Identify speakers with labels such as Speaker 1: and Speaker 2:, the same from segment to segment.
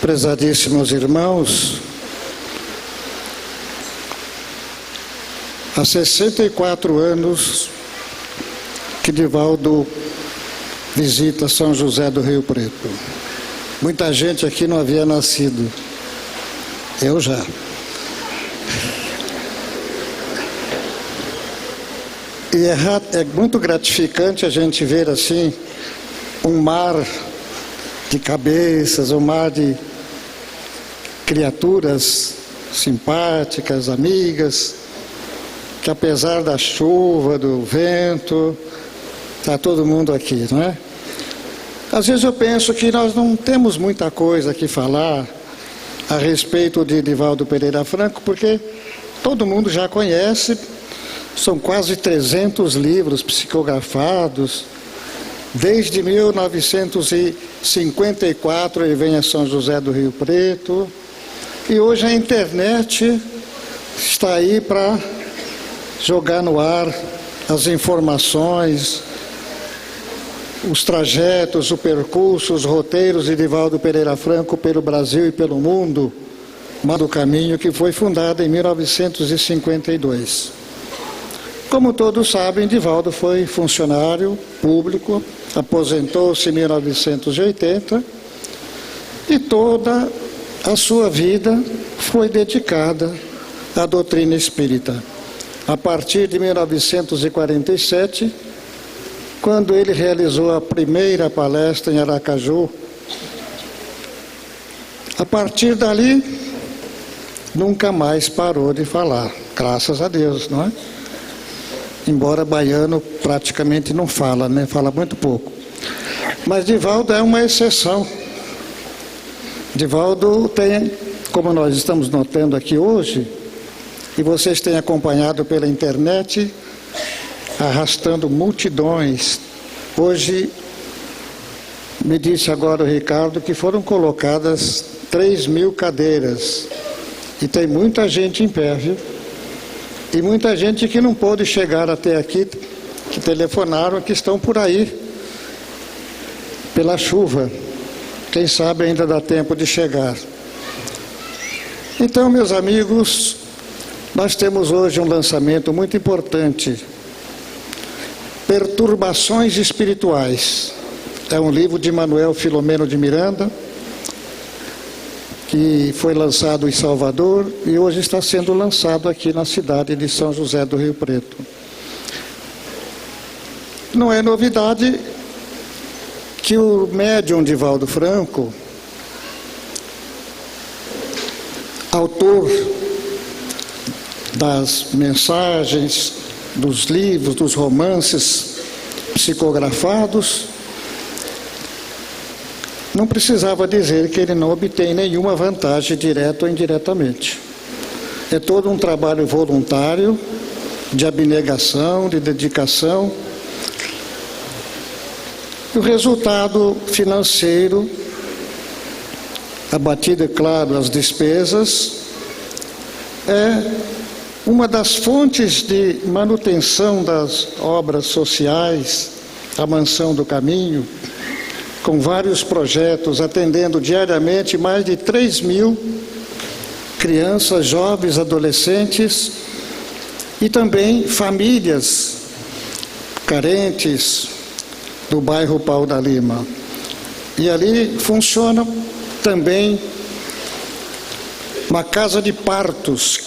Speaker 1: Prezadíssimos irmãos, há 64 anos que Divaldo visita São José do Rio Preto. Muita gente aqui não havia nascido. Eu já. E é muito gratificante a gente ver assim um mar de cabeças, um mar de criaturas simpáticas, amigas, que apesar da chuva, do vento, está todo mundo aqui, não é? Às vezes eu penso que nós não temos muita coisa que falar a respeito de Divaldo Pereira Franco, porque todo mundo já conhece, são quase 300 livros psicografados. Desde 1954 ele vem a São José do Rio Preto, e hoje a internet está aí para jogar no ar as informações, os trajetos, o percurso, os roteiros de Divaldo Pereira Franco pelo Brasil e pelo mundo, do caminho que foi fundado em 1952. Como todos sabem, Divaldo foi funcionário público, aposentou-se em 1980 e toda a sua vida foi dedicada à doutrina espírita. A partir de 1947, quando ele realizou a primeira palestra em Aracaju, a partir dali, nunca mais parou de falar, graças a Deus, não é? Embora baiano praticamente não fala, né? Fala muito pouco. Mas Divaldo é uma exceção. Divaldo tem, como nós estamos notando aqui hoje, e vocês têm acompanhado pela internet, arrastando multidões. Hoje, me disse agora o Ricardo que foram colocadas 3.000 cadeiras. E tem muita gente em pé, viu? E muita gente que não pôde chegar até aqui, que telefonaram, que estão por aí, pela chuva. Quem sabe ainda dá tempo de chegar. Então, meus amigos, nós temos hoje um lançamento muito importante. Perturbações Espirituais. É um livro de Manuel Filomeno de Miranda, que foi lançado em Salvador e hoje está sendo lançado aqui na cidade de São José do Rio Preto. Não é novidade que o médium Divaldo Franco, autor das mensagens, dos livros, dos romances psicografados, não precisava dizer que ele não obtém nenhuma vantagem direta ou indiretamente. É todo um trabalho voluntário, de abnegação, de dedicação. E o resultado financeiro, abatido, é claro, as despesas, é uma das fontes de manutenção das obras sociais, a Mansão do Caminho, com vários projetos, atendendo diariamente mais de 3.000 crianças, jovens, adolescentes e também famílias carentes do bairro Pau da Lima. E ali funciona também uma casa de partos,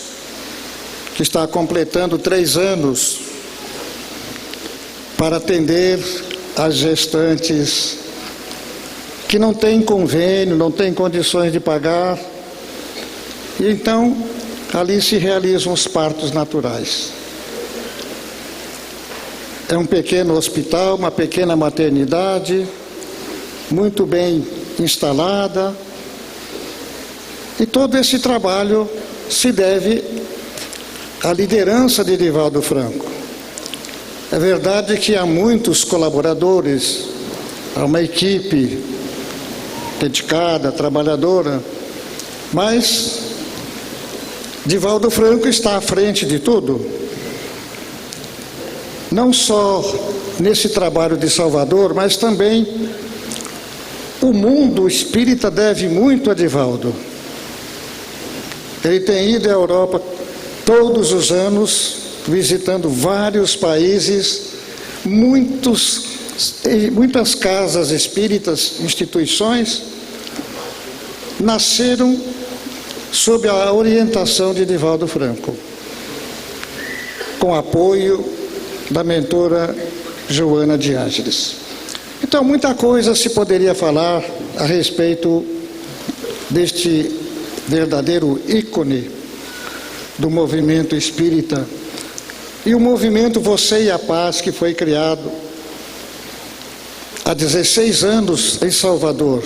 Speaker 1: que está completando 3 anos, para atender as gestantes que não têm convênio, não têm condições de pagar. E então, ali se realizam os partos naturais. É um pequeno hospital, uma pequena maternidade, muito bem instalada. E todo esse trabalho se deve à liderança de Divaldo Franco. É verdade que há muitos colaboradores, há uma equipe dedicada, trabalhadora, mas Divaldo Franco está à frente de tudo. Não só nesse trabalho de Salvador, mas também O mundo espírita deve muito a Divaldo. Ele tem ido à Europa todos os anos, visitando vários países, muitas casas espíritas, instituições, nasceram sob a orientação de Divaldo Franco, com apoio da mentora Joana de Ángeles. Então, muita coisa se poderia falar a respeito deste verdadeiro ícone do movimento espírita e o movimento Você e a Paz, que foi criado há 16 anos em Salvador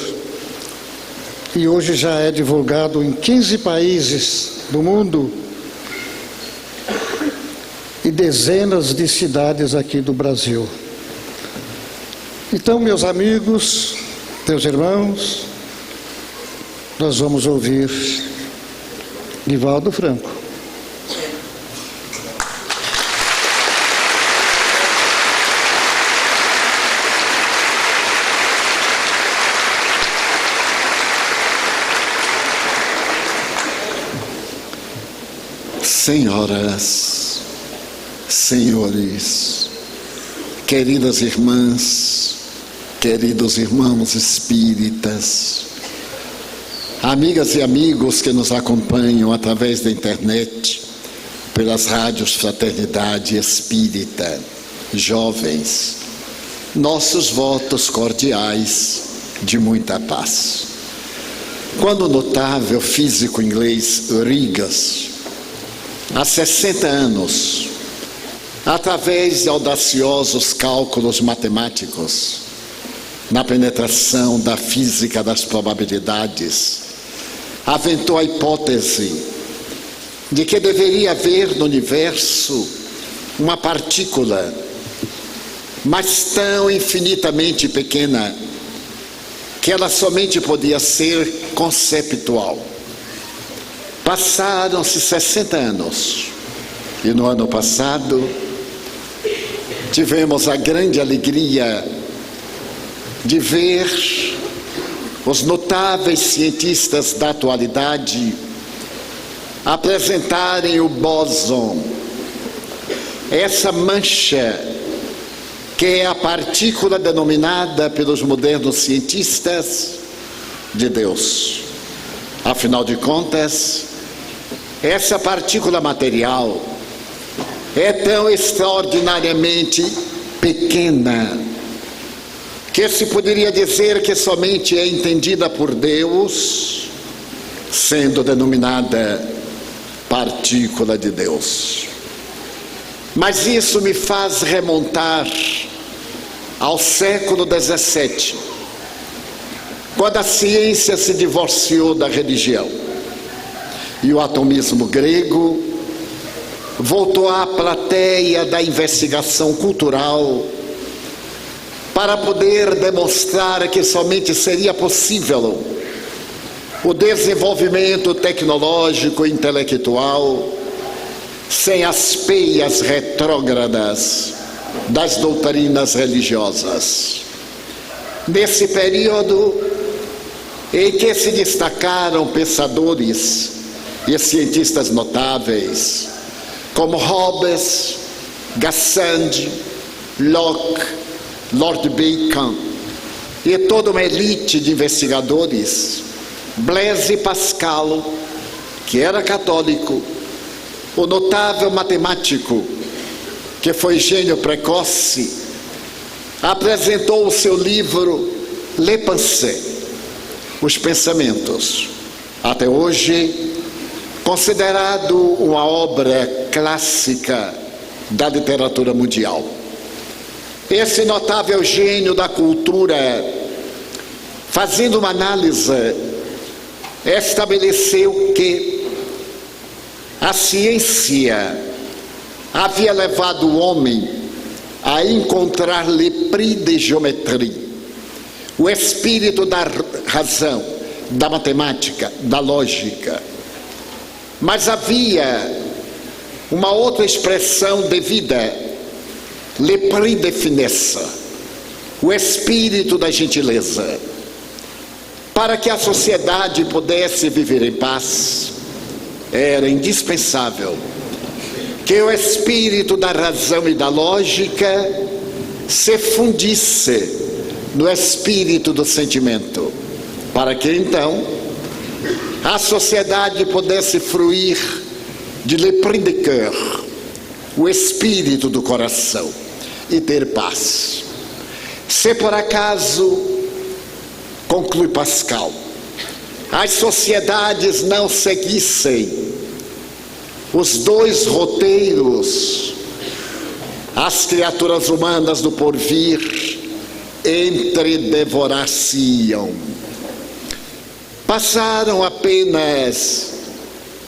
Speaker 1: e hoje já é divulgado em 15 países do mundo e dezenas de cidades aqui do Brasil. Então, meus amigos, meus irmãos, nós vamos ouvir Divaldo Franco.
Speaker 2: Senhoras, senhores, queridas irmãs, queridos irmãos espíritas, amigas e amigos que nos acompanham através da internet, pelas rádios Fraternidade Espírita, jovens, nossos votos cordiais de muita paz. Quando o notável físico inglês Rigas, há 60 anos, através de audaciosos cálculos matemáticos, na penetração da física das probabilidades, aventou a hipótese de que deveria haver no universo uma partícula, mas tão infinitamente pequena, que ela somente podia ser conceptual. Passaram-se 60 anos e no ano passado tivemos a grande alegria de ver os notáveis cientistas da atualidade apresentarem o bóson, essa mancha que é a partícula denominada pelos modernos cientistas de Deus. Afinal de contas, essa partícula material é tão extraordinariamente pequena que se poderia dizer que somente é entendida por Deus, sendo denominada partícula de Deus. Mas isso me faz remontar ao século XVII, quando a ciência se divorciou da religião e o atomismo grego voltou à plateia da investigação cultural para poder demonstrar que somente seria possível o desenvolvimento tecnológico e intelectual sem as peias retrógradas das doutrinas religiosas. Nesse período em que se destacaram pensadores e cientistas notáveis como Hobbes, Gassendi, Locke, Lord Bacon e toda uma elite de investigadores, Blaise Pascal, que era católico, o notável matemático, que foi gênio precoce, apresentou o seu livro Les Pensées, Os Pensamentos, até hoje considerado uma obra clássica da literatura mundial. Esse notável gênio da cultura, fazendo uma análise, estabeleceu que a ciência havia levado o homem a encontrar le prix de géométrie, o espírito da razão, da matemática, da lógica. Mas havia uma outra expressão de vida, le prix de finesse, o espírito da gentileza. Para que a sociedade pudesse viver em paz, era indispensável que o espírito da razão e da lógica se fundisse no espírito do sentimento, para que então a sociedade pudesse fruir de l'esprit de cœur, o espírito do coração, e ter paz. Se por acaso, conclui Pascal, as sociedades não seguissem os dois roteiros, as criaturas humanas do porvir entredevorar-se-iam. Passaram apenas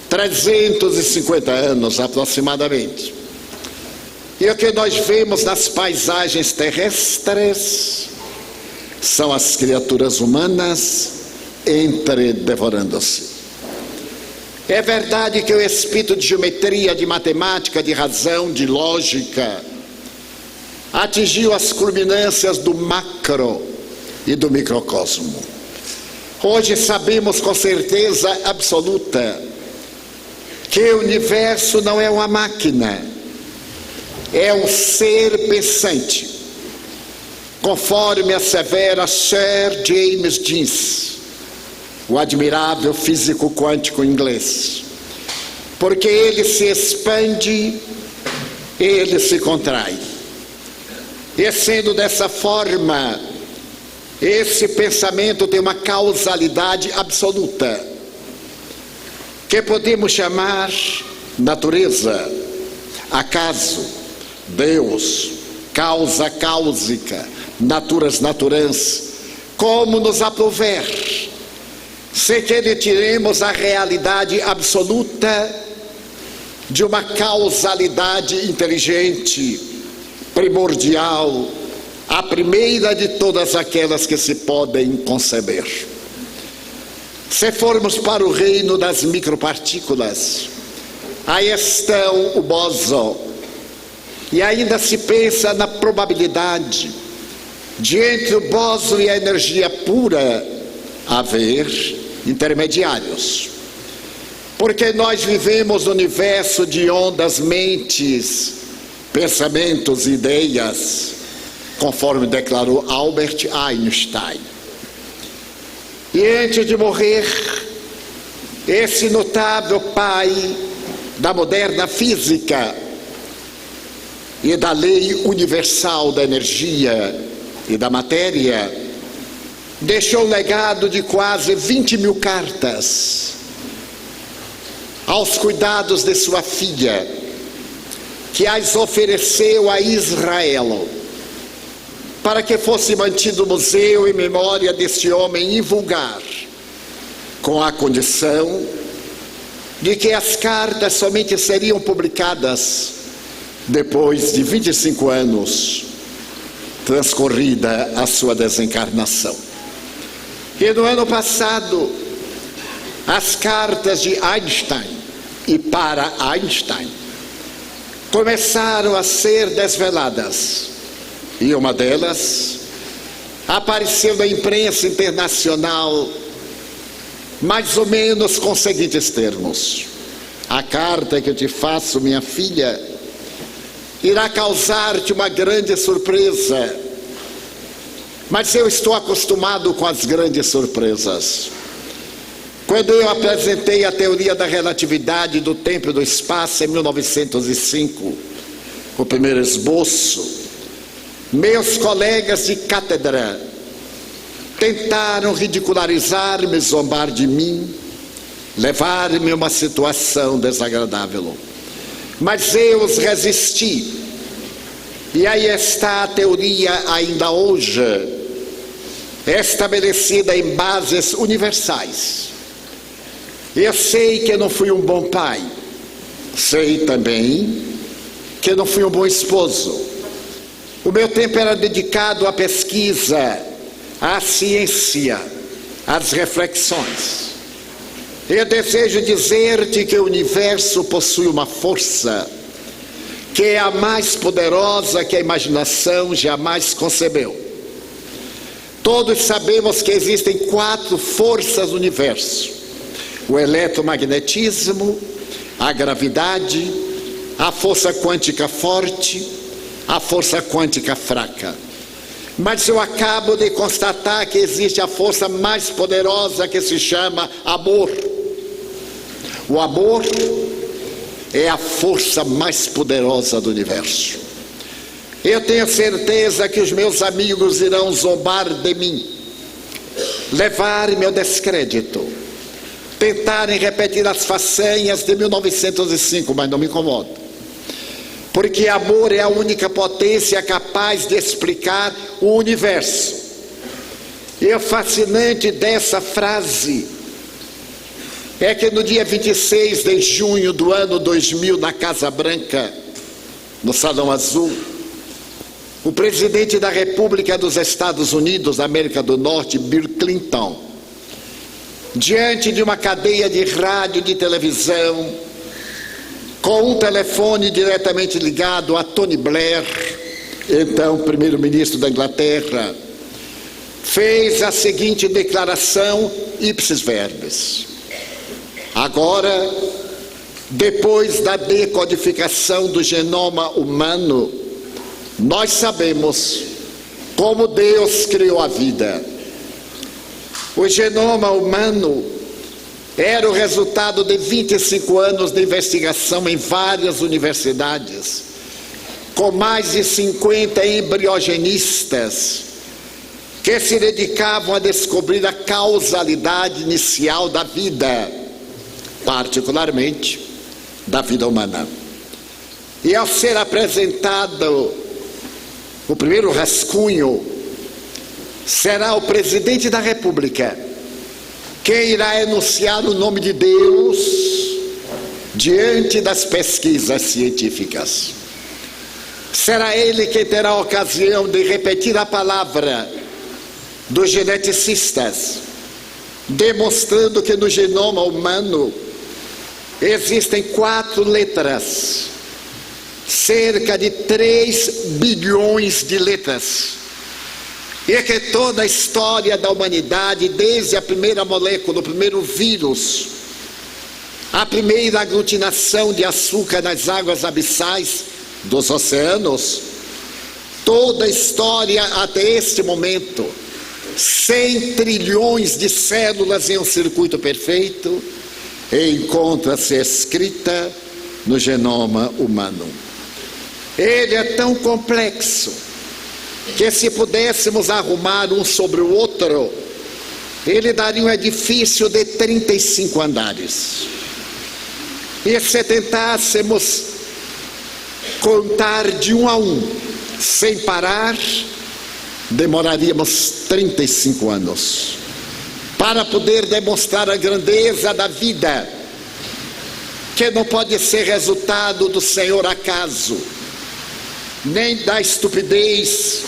Speaker 2: 350 anos aproximadamente. E o que nós vemos nas paisagens terrestres são as criaturas humanas entredevorando-se. É verdade que o espírito de geometria, de matemática, de razão, de lógica, atingiu as culminâncias do macro e do microcosmo. Hoje sabemos com certeza absoluta que o universo não é uma máquina, é um ser pensante, conforme assevera Sir James Jeans, o admirável físico quântico inglês, porque ele se expande, ele se contrai. E sendo dessa forma, esse pensamento tem uma causalidade absoluta, que podemos chamar natureza, acaso, Deus, causa cáusica, naturas naturans, como nos aprouver, sem que retiremos a realidade absoluta de uma causalidade inteligente, primordial, a primeira de todas aquelas que se podem conceber. Se formos para o reino das micropartículas, aí estão o bóson, e ainda se pensa na probabilidade de entre o bóson e a energia pura haver intermediários, porque nós vivemos no universo de ondas, mentes, pensamentos e ideias, conforme declarou Albert Einstein. E antes de morrer, esse notável pai da moderna física e da lei universal da energia e da matéria, deixou um legado de quase 20 mil cartas aos cuidados de sua filha, que as ofereceu a Israel, para que fosse mantido o museu em memória deste homem invulgar, com a condição de que as cartas somente seriam publicadas depois de 25 anos transcorrida a sua desencarnação. E no ano passado, as cartas de Einstein e para Einstein começaram a ser desveladas, e uma delas apareceu na imprensa internacional mais ou menos com os seguintes termos: a carta que eu te faço, minha filha, irá causar-te uma grande surpresa, mas eu estou acostumado com as grandes surpresas. Quando eu apresentei a teoria da relatividade do tempo e do espaço em 1905, o primeiro esboço, meus colegas de cátedra tentaram ridicularizar-me, zombar de mim, levar-me a uma situação desagradável. Mas eu os resisti. E aí está a teoria ainda hoje, estabelecida em bases universais. Eu sei que eu não fui um bom pai. Sei também que eu não fui um bom esposo. O meu tempo era dedicado à pesquisa, à ciência, às reflexões. Eu desejo dizer-te que o universo possui uma força que é a mais poderosa que a imaginação jamais concebeu. Todos sabemos que existem 4 forças do universo: o eletromagnetismo, a gravidade, a força quântica forte, a força quântica fraca. Mas eu acabo de constatar que existe a força mais poderosa, que se chama amor. O amor é a força mais poderosa do universo. Eu tenho certeza que os meus amigos irão zombar de mim, levar-me ao descrédito, tentarem repetir as façanhas de 1905, mas não me incomodo, porque amor é a única potência capaz de explicar o universo. E o fascinante dessa frase é que no dia 26 de junho do ano 2000, na Casa Branca, no Salão Azul, o presidente da República dos Estados Unidos da América do Norte, Bill Clinton, diante de uma cadeia de rádio e de televisão, com um telefone diretamente ligado a Tony Blair, então primeiro-ministro da Inglaterra, fez a seguinte declaração ipsis verbis: agora, depois da decodificação do genoma humano, nós sabemos como Deus criou a vida. O genoma humano era o resultado de 25 anos de investigação em várias universidades, com mais de 50 embriogenistas que se dedicavam a descobrir a causalidade inicial da vida, particularmente da vida humana. E ao ser apresentado o primeiro rascunho, será o presidente da República quem irá enunciar o nome de Deus diante das pesquisas científicas. Será ele quem terá a ocasião de repetir a palavra dos geneticistas, demonstrando que no genoma humano existem 4 letras, cerca de 3 bilhões de letras, e que toda a história da humanidade, desde a primeira molécula, o primeiro vírus, a primeira aglutinação de açúcar nas águas abissais dos oceanos, toda a história até este momento, 100 trilhões de células em um circuito perfeito, encontra-se escrita no genoma humano. Ele é tão complexo que, se pudéssemos arrumar um sobre o outro, ele daria um edifício de 35 andares. E se tentássemos contar de 1 a 1, sem parar, demoraríamos 35 anos para poder demonstrar a grandeza da vida, que não pode ser resultado do Senhor acaso, nem da estupidez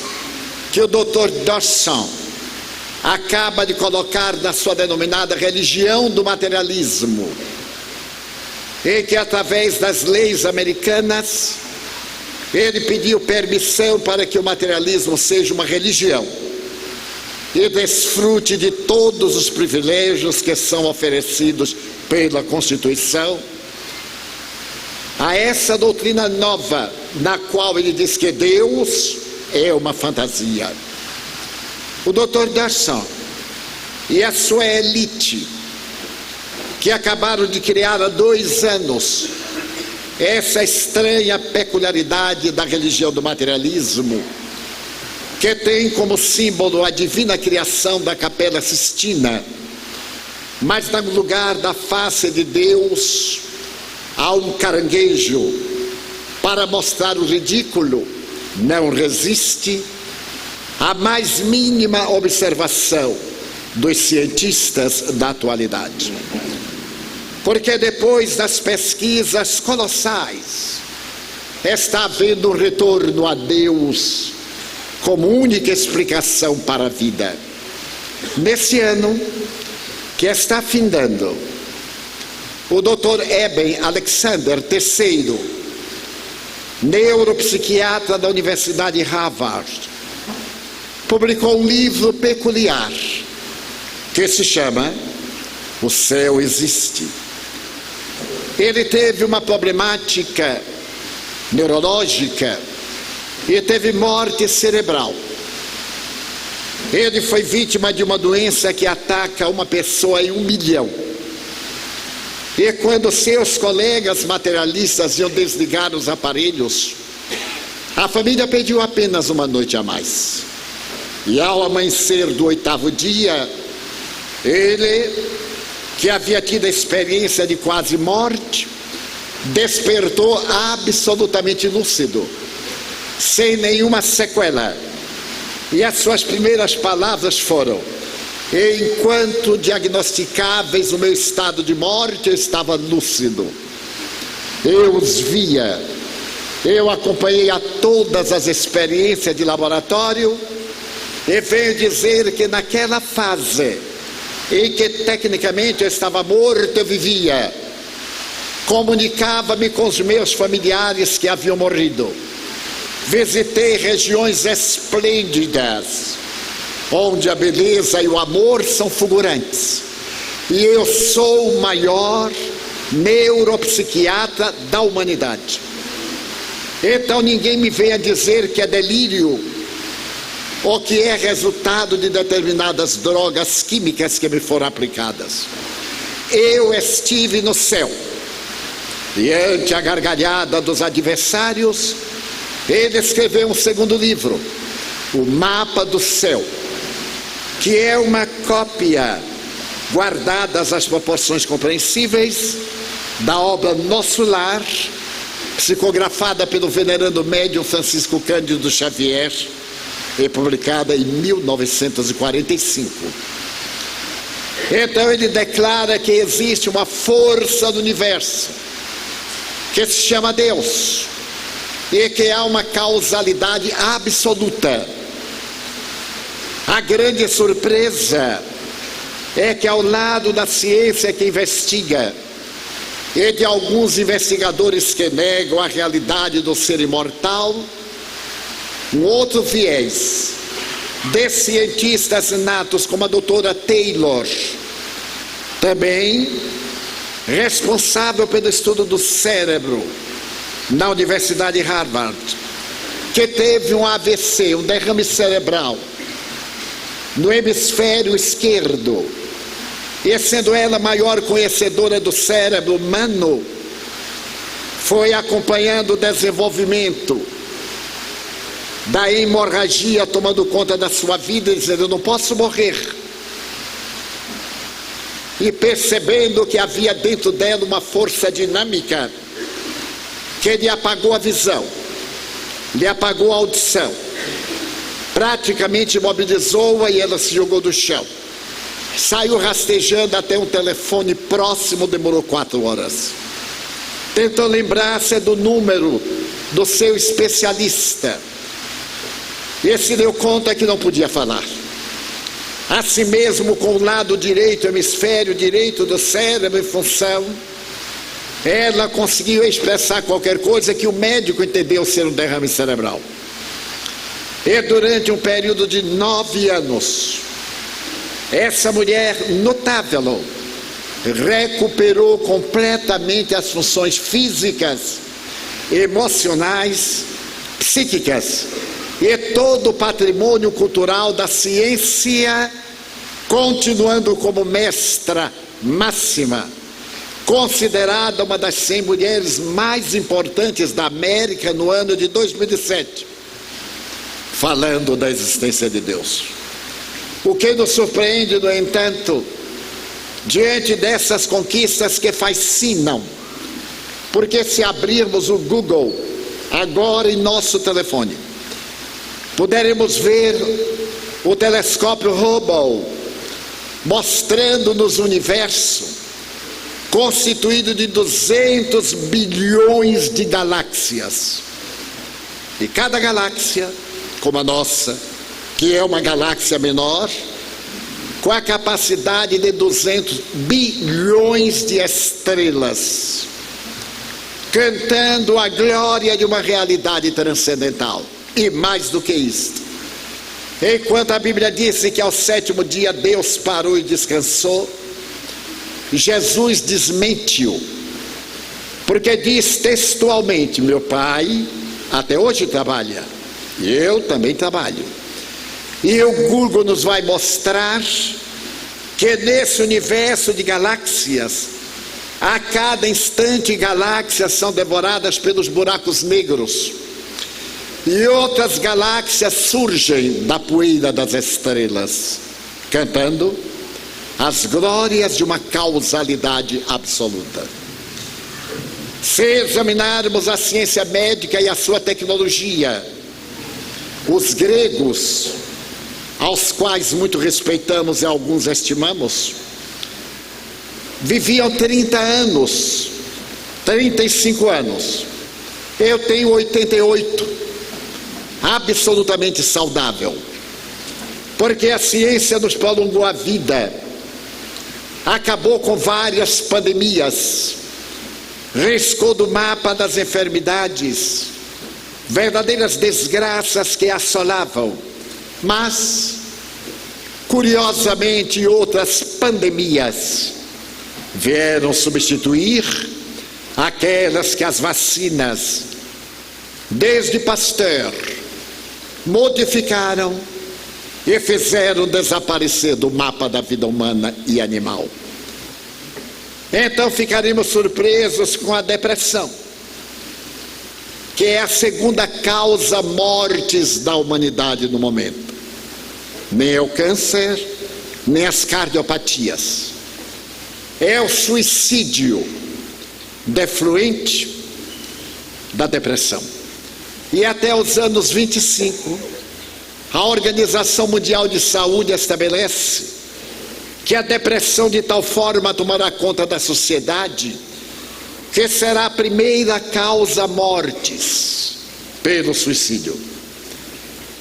Speaker 2: que o Dr. Dawson acaba de colocar na sua denominada religião do materialismo, em que, através das leis americanas, ele pediu permissão para que o materialismo seja uma religião e desfrute de todos os privilégios que são oferecidos pela Constituição. A essa doutrina nova, na qual ele diz que Deus é uma fantasia. O Dr. Dawson e a sua elite, que acabaram de criar há 2 anos essa estranha peculiaridade da religião do materialismo, que tem como símbolo a divina criação da Capela Sistina, mas no lugar da face de Deus há um caranguejo, para mostrar o ridículo, não resiste à mais mínima observação dos cientistas da atualidade. Porque depois das pesquisas colossais, está havendo um retorno a Deus como única explicação para a vida. Nesse ano que está findando, o Dr. Eben Alexander III, neuropsiquiatra da Universidade de Harvard, publicou um livro peculiar que se chama O Céu Existe. Ele teve uma problemática neurológica e teve morte cerebral. Ele foi vítima de uma doença que ataca uma pessoa em 1 milhão. E quando seus colegas materialistas iam desligar os aparelhos, a família pediu apenas uma noite a mais. E ao amanhecer do 8º dia, ele, que havia tido a experiência de quase morte, despertou absolutamente lúcido, sem nenhuma sequela. E as suas primeiras palavras foram: enquanto diagnosticáveis o meu estado de morte, eu estava lúcido. Eu os via, eu acompanhei a todas as experiências de laboratório e venho dizer que naquela fase em que tecnicamente eu estava morto, eu vivia. Comunicava-me com os meus familiares que haviam morrido. Visitei regiões esplêndidas, onde a beleza e o amor são fulgurantes. E eu sou o maior neuropsiquiatra da humanidade. Então ninguém me venha dizer que é delírio ou que é resultado de determinadas drogas químicas que me foram aplicadas. Eu estive no céu. E ante a gargalhada dos adversários, ele escreveu um segundo livro, O Mapa do Céu, que é uma cópia, guardadas as proporções compreensíveis, da obra Nosso Lar, psicografada pelo venerando médium Francisco Cândido Xavier e publicada em 1945. Então ele declara que existe uma força do universo que se chama Deus e que há uma causalidade absoluta. A grande surpresa é que ao lado da ciência que investiga e de alguns investigadores que negam a realidade do ser imortal, um outro viés de cientistas natos como a doutora Taylor, também responsável pelo estudo do cérebro na Universidade de Harvard, que teve um AVC, um derrame cerebral, no hemisfério esquerdo, e sendo ela a maior conhecedora do cérebro humano, foi acompanhando o desenvolvimento da hemorragia tomando conta da sua vida, dizendo: eu não posso morrer. E percebendo que havia dentro dela uma força dinâmica que lhe apagou a visão, lhe apagou a audição, praticamente imobilizou-a e ela se jogou do chão. Saiu rastejando até um telefone próximo, demorou 4 horas. Tentou lembrar-se do número do seu especialista e se deu conta que não podia falar. Assim mesmo, com o lado direito, hemisfério direito do cérebro em função, ela conseguiu expressar qualquer coisa que o médico entendeu ser um derrame cerebral. E durante um período de 9 anos, essa mulher notável recuperou completamente as funções físicas, emocionais, psíquicas e todo o patrimônio cultural da ciência, continuando como mestra máxima, considerada uma das 100 mulheres mais importantes da América no ano de 2007, falando da existência de Deus. O que nos surpreende, no entanto, diante dessas conquistas que fascinam, porque se abrirmos o Google agora em nosso telefone, poderemos ver o telescópio Hubble mostrando-nos o universo constituído de 200 bilhões de galáxias. E cada galáxia, como a nossa, que é uma galáxia menor, com a capacidade de 200 bilhões de estrelas, cantando a glória de uma realidade transcendental. E mais do que isto, Enquanto a Bíblia disse que ao sétimo dia Deus parou e descansou, Jesus desmentiu, porque diz textualmente: meu Pai até hoje trabalha, e eu também trabalho. E o Google nos vai mostrar que nesse universo de galáxias, a cada instante galáxias são devoradas pelos buracos negros, e outras galáxias surgem da poeira das estrelas, cantando as glórias de uma causalidade absoluta. Se examinarmos a ciência médica e a sua tecnologia, os gregos, aos quais muito respeitamos e alguns estimamos, viviam 30 anos, 35 anos. Eu tenho 88, absolutamente saudável, porque a ciência nos prolongou a vida, acabou com várias pandemias, riscou do mapa das enfermidades verdadeiras desgraças que assolavam, mas curiosamente outras pandemias vieram substituir aquelas que as vacinas, desde Pasteur, modificaram e fizeram desaparecer do mapa da vida humana e animal. Então ficaremos surpresos com a depressão, que é a segunda causa mortes da humanidade no momento. Nem é o câncer, nem as cardiopatias. É o suicídio defluente da depressão. E até os anos 25, a Organização Mundial de Saúde estabelece que a depressão de tal forma tomará conta da sociedade que será a primeira causa mortes pelo suicídio.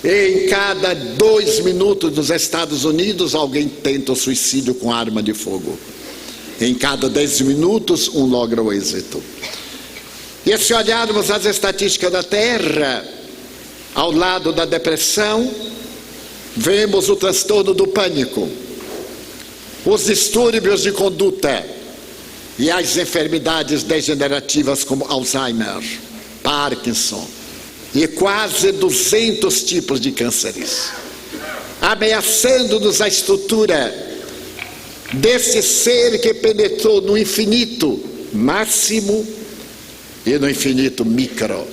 Speaker 2: E em cada 2 minutos nos Estados Unidos alguém tenta o suicídio com arma de fogo. Em cada 10 minutos um logra o êxito. E se olharmos as estatísticas da Terra, ao lado da depressão, vemos o transtorno do pânico, os distúrbios de conduta e as enfermidades degenerativas como Alzheimer, Parkinson e quase 200 tipos de cânceres, ameaçando-nos a estrutura desse ser que penetrou no infinito máximo e no infinito micro,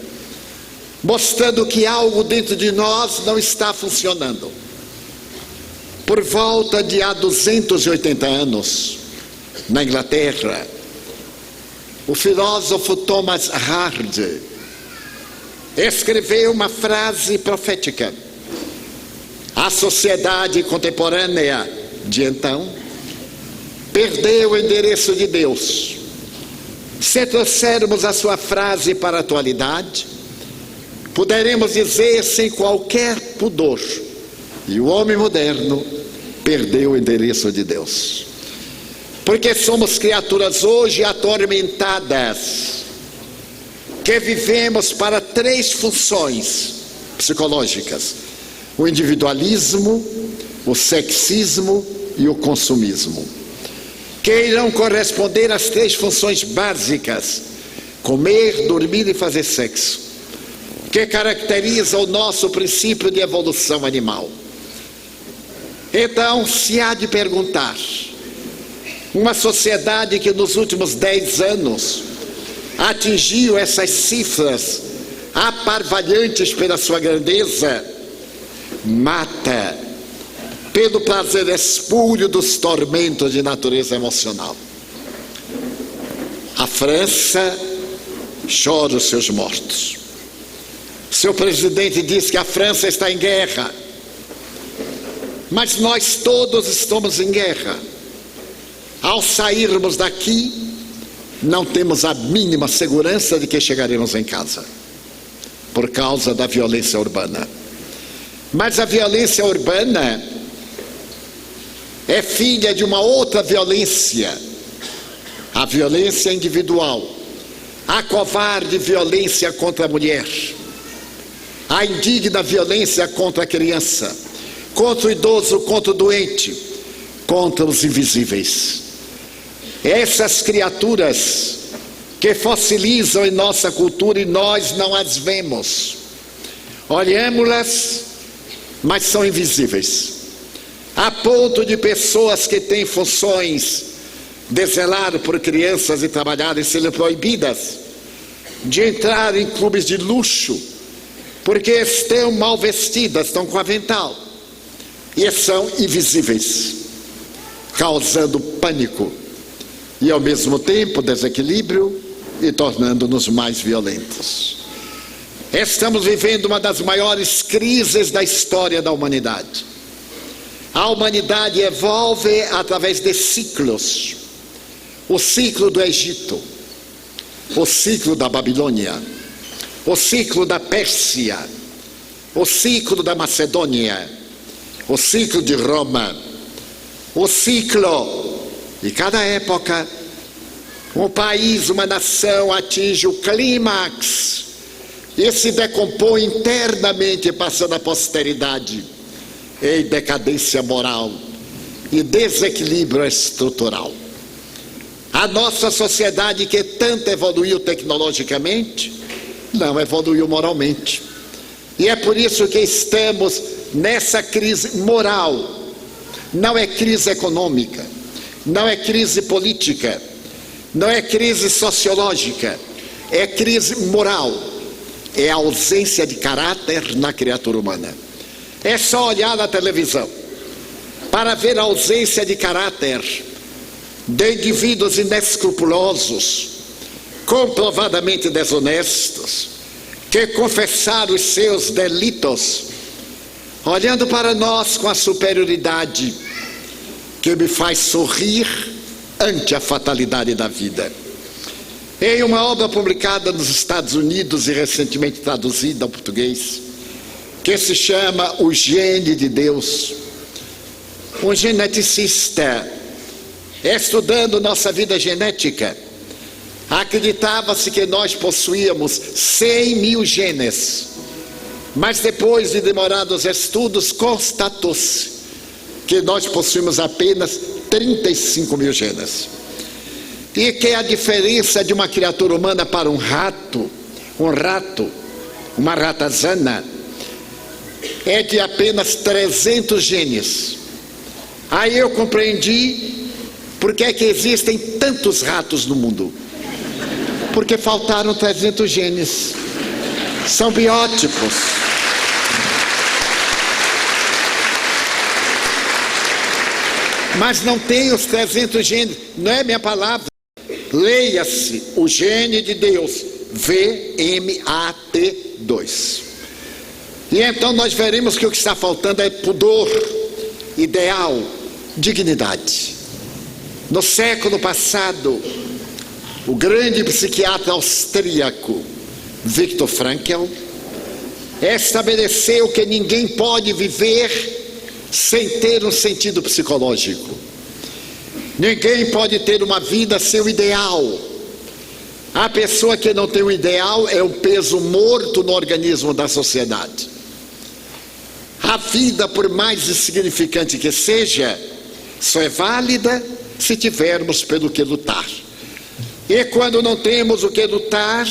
Speaker 2: mostrando que algo dentro de nós não está funcionando. Por volta de há 280 anos, na Inglaterra, o filósofo Thomas Hardy escreveu uma frase profética: a sociedade contemporânea de então perdeu o endereço de Deus. Se trouxermos a sua frase para a atualidade, poderemos dizer sem qualquer pudor: e o homem moderno perdeu o endereço de Deus. Porque somos criaturas hoje atormentadas, que vivemos para 3 funções psicológicas: o individualismo, o sexismo e o consumismo, que irão corresponder às 3 funções básicas: comer, dormir e fazer sexo, que caracteriza o nosso princípio de evolução animal. Então se há de perguntar, uma sociedade que nos últimos 10 anos atingiu essas cifras aparvalhantes pela sua grandeza, mata pelo prazer espúrio dos tormentos de natureza emocional. A França chora os seus mortos. Seu presidente diz que a França está em guerra, mas nós todos estamos em guerra. Ao sairmos daqui, não temos a mínima segurança de que chegaremos em casa, por causa da violência urbana. Mas a violência urbana é filha de uma outra violência, a violência individual, a covarde violência contra a mulher, a indigna violência contra a criança, contra o idoso, contra o doente, contra os invisíveis. Essas criaturas que fossilizam em nossa cultura e nós não as vemos. Olhamos-las, mas são invisíveis. A ponto de pessoas que têm funções de zelar por crianças e trabalharem serem proibidas de entrar em clubes de luxo, porque estão mal vestidas, estão com avental, e são invisíveis, causando pânico e ao mesmo tempo desequilíbrio e tornando-nos mais violentos. Estamos vivendo uma das maiores crises da história da humanidade. A humanidade evolve através de ciclos. O ciclo do Egito, o ciclo da Babilônia, o ciclo da Pérsia, o ciclo da Macedônia, o ciclo de Roma, o ciclo de cada época. Um país, uma nação atinge o clímax e se decompõe internamente, passando a posteridade em decadência moral e desequilíbrio estrutural. A nossa sociedade, que tanto evoluiu tecnologicamente, não evoluiu moralmente. E é por isso que estamos nessa crise moral. Não é crise econômica, não é crise política, não é crise sociológica, é crise moral. É a ausência de caráter na criatura humana. É só olhar na televisão para ver a ausência de caráter de indivíduos inescrupulosos, comprovadamente desonestos, que confessaram os seus delitos, olhando para nós com a superioridade que me faz sorrir ante a fatalidade da vida. Em uma obra publicada nos Estados Unidos e recentemente traduzida ao português, que se chama O Gene de Deus, um geneticista, estudando nossa vida genética, acreditava-se que nós possuíamos 100 mil genes, mas depois de demorados estudos, constatou-se que nós possuímos apenas 35 mil genes. E que a diferença de uma criatura humana para um rato, uma ratazana, é de apenas 300 genes. Aí eu compreendi por que é que existem tantos ratos no mundo. Porque faltaram 300 genes. São biótipos. Mas não tem os 300 genes. Não é minha palavra. Leia-se O Gene de Deus, VMAT2. E então nós veremos que o que está faltando é pudor, ideal, dignidade. No século passado, o grande psiquiatra austríaco Viktor Frankl estabeleceu que ninguém pode viver sem ter um sentido psicológico. Ninguém pode ter uma vida sem o ideal. A pessoa que não tem o ideal é um peso morto no organismo da sociedade. A vida, por mais insignificante que seja, só é válida se tivermos pelo que lutar. E quando não temos o que lutar,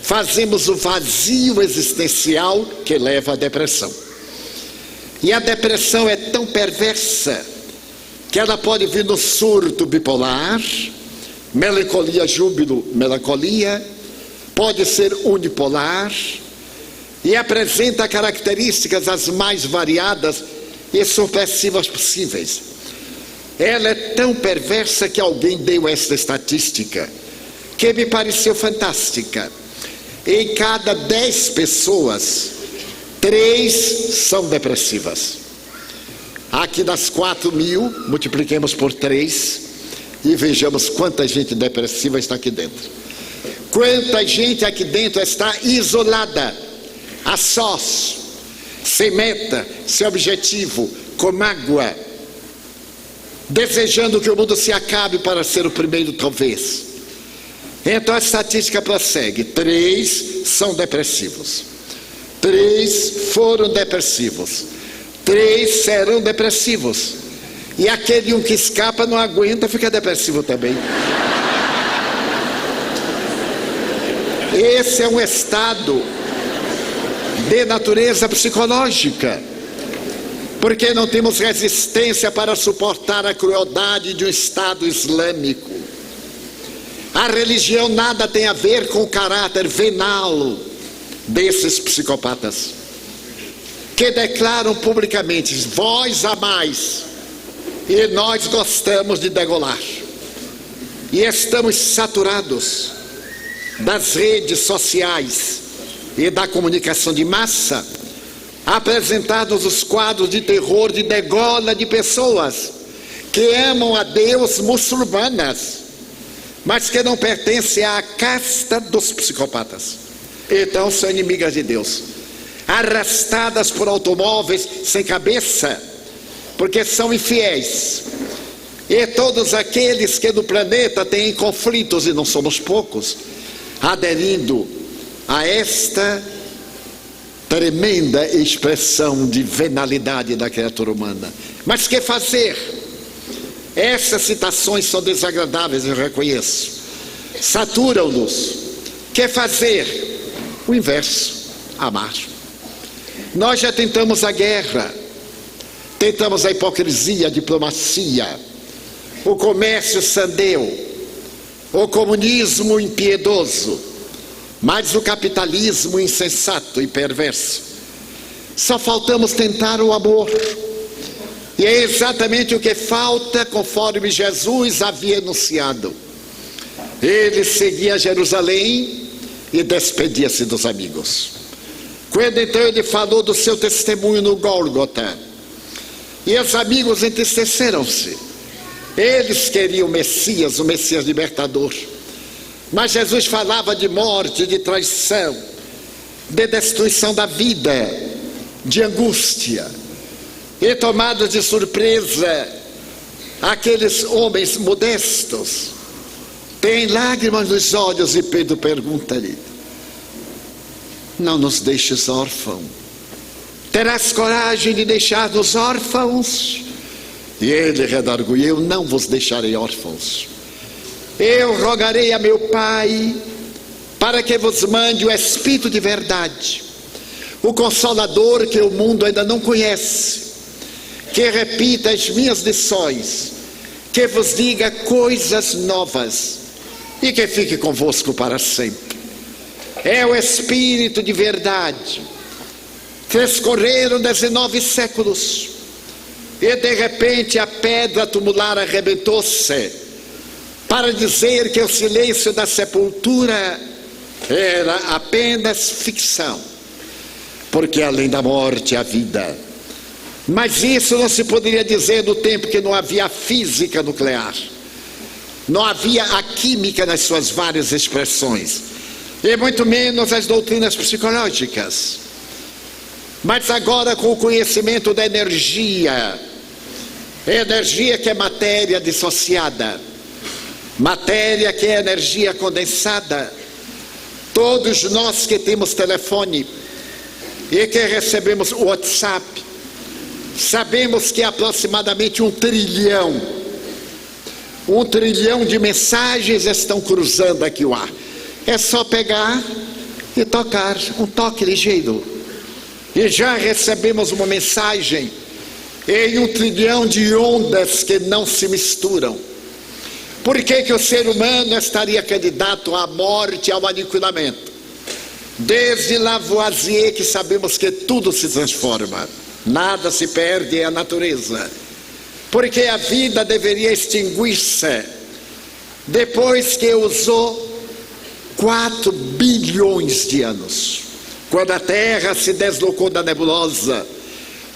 Speaker 2: fazemos o vazio existencial que leva à depressão. E a depressão é tão perversa que ela pode vir no surto bipolar, melancolia, júbilo, melancolia, pode ser unipolar e apresenta características as mais variadas e supressivas possíveis. Ela é tão perversa que alguém deu esta estatística que me pareceu fantástica. Em cada 10 pessoas, 3 são depressivas. Aqui das 4.000, multipliquemos por 3 e vejamos quanta gente depressiva está aqui dentro. Quanta gente aqui dentro está isolada, a sós, sem meta, sem objetivo, com mágoa, desejando que o mundo se acabe para ser o primeiro talvez. Então a estatística prossegue: 3 são depressivos, 3 foram depressivos, 3 serão depressivos. E aquele um que escapa não aguenta, fica depressivo também. Esse é um estado de natureza psicológica, porque não temos resistência para suportar a crueldade de um Estado islâmico. A religião nada tem a ver com o caráter venal desses psicopatas, que declaram publicamente: vós amais e nós gostamos de degolar. E estamos saturados das redes sociais e da comunicação de massa, apresentados os quadros de terror de degola de pessoas que amam a Deus, muçulmanas, mas que não pertencem à casta dos psicopatas. Então são inimigas de Deus, arrastadas por automóveis sem cabeça, porque são infiéis. E todos aqueles que no planeta têm conflitos, e não somos poucos, aderindo a esta tremenda expressão de venalidade da criatura humana. Mas que fazer? Essas citações são desagradáveis, eu reconheço. Saturam-nos. Que fazer? O inverso: amar. Nós já tentamos a guerra, tentamos a hipocrisia, a diplomacia, o comércio sandeu, o comunismo impiedoso, mas o capitalismo insensato e perverso. Só faltamos tentar o amor. E é exatamente o que falta, conforme Jesus havia anunciado. Ele seguia Jerusalém e despedia-se dos amigos. Quando então ele falou do seu testemunho no Gólgota, e os amigos entristeceram-se. Eles queriam o Messias libertador. Mas Jesus falava de morte, de traição, de destruição da vida, de angústia. E tomados de surpresa, aqueles homens modestos têm lágrimas nos olhos, e Pedro pergunta-lhe: não nos deixes órfãos? Terás coragem de deixar-nos órfãos? E ele redarguiu: eu não vos deixarei órfãos. Eu rogarei a meu Pai para que vos mande o Espírito de verdade, o Consolador que o mundo ainda não conhece, que repita as minhas lições, que vos diga coisas novas e que fique convosco para sempre. É o Espírito de verdade. Transcorreram 19 séculos e de repente a pedra tumular arrebentou-se para dizer que o silêncio da sepultura era apenas ficção, porque além da morte há vida. Mas isso não se poderia dizer no tempo que não havia física nuclear, não havia a química nas suas várias expressões, e muito menos as doutrinas psicológicas. Mas agora, com o conhecimento da energia que é matéria dissociada, matéria que é energia condensada, todos nós que temos telefone e que recebemos o WhatsApp, sabemos que aproximadamente 1 trilhão de mensagens estão cruzando aqui o ar. É só pegar e tocar, um toque ligeiro, e já recebemos uma mensagem em 1 trilhão de ondas que não se misturam. Por que o ser humano estaria candidato à morte, ao aniquilamento? Desde Lavoisier, que sabemos que tudo se transforma, nada se perde, é a natureza. Porque a vida deveria extinguir-se depois que usou 4 bilhões de anos. Quando a Terra se deslocou da nebulosa,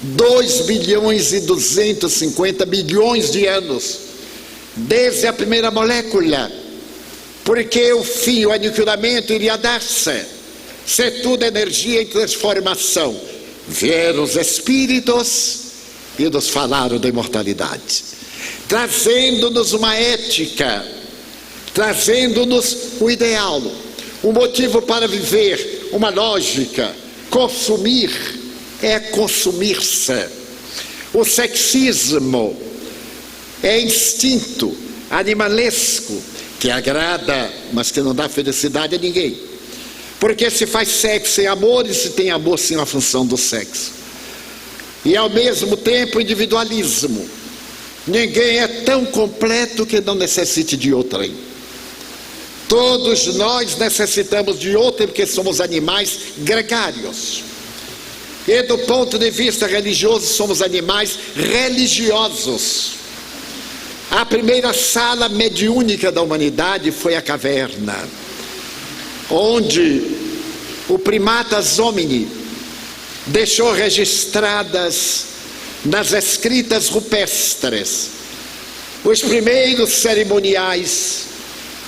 Speaker 2: 2,250 bilhões de anos, desde a primeira molécula, porque o fim, o aniquilamento iria dar-se, se tudo é energia em transformação. Vieram os espíritos e nos falaram da imortalidade, trazendo-nos uma ética, trazendo-nos o ideal, um motivo para viver, uma lógica. Consumir é consumir-se, O sexismo é instinto animalesco que agrada, mas que não dá felicidade a ninguém. Porque se faz sexo sem amor e se tem amor sem a função do sexo. E ao mesmo tempo individualismo. Ninguém é tão completo que não necessite de outrem. Todos nós necessitamos de outrem porque somos animais gregários. E do ponto de vista religioso somos animais religiosos. A primeira sala mediúnica da humanidade foi a caverna, onde o primatas homini deixou registradas nas escritas rupestres os primeiros cerimoniais,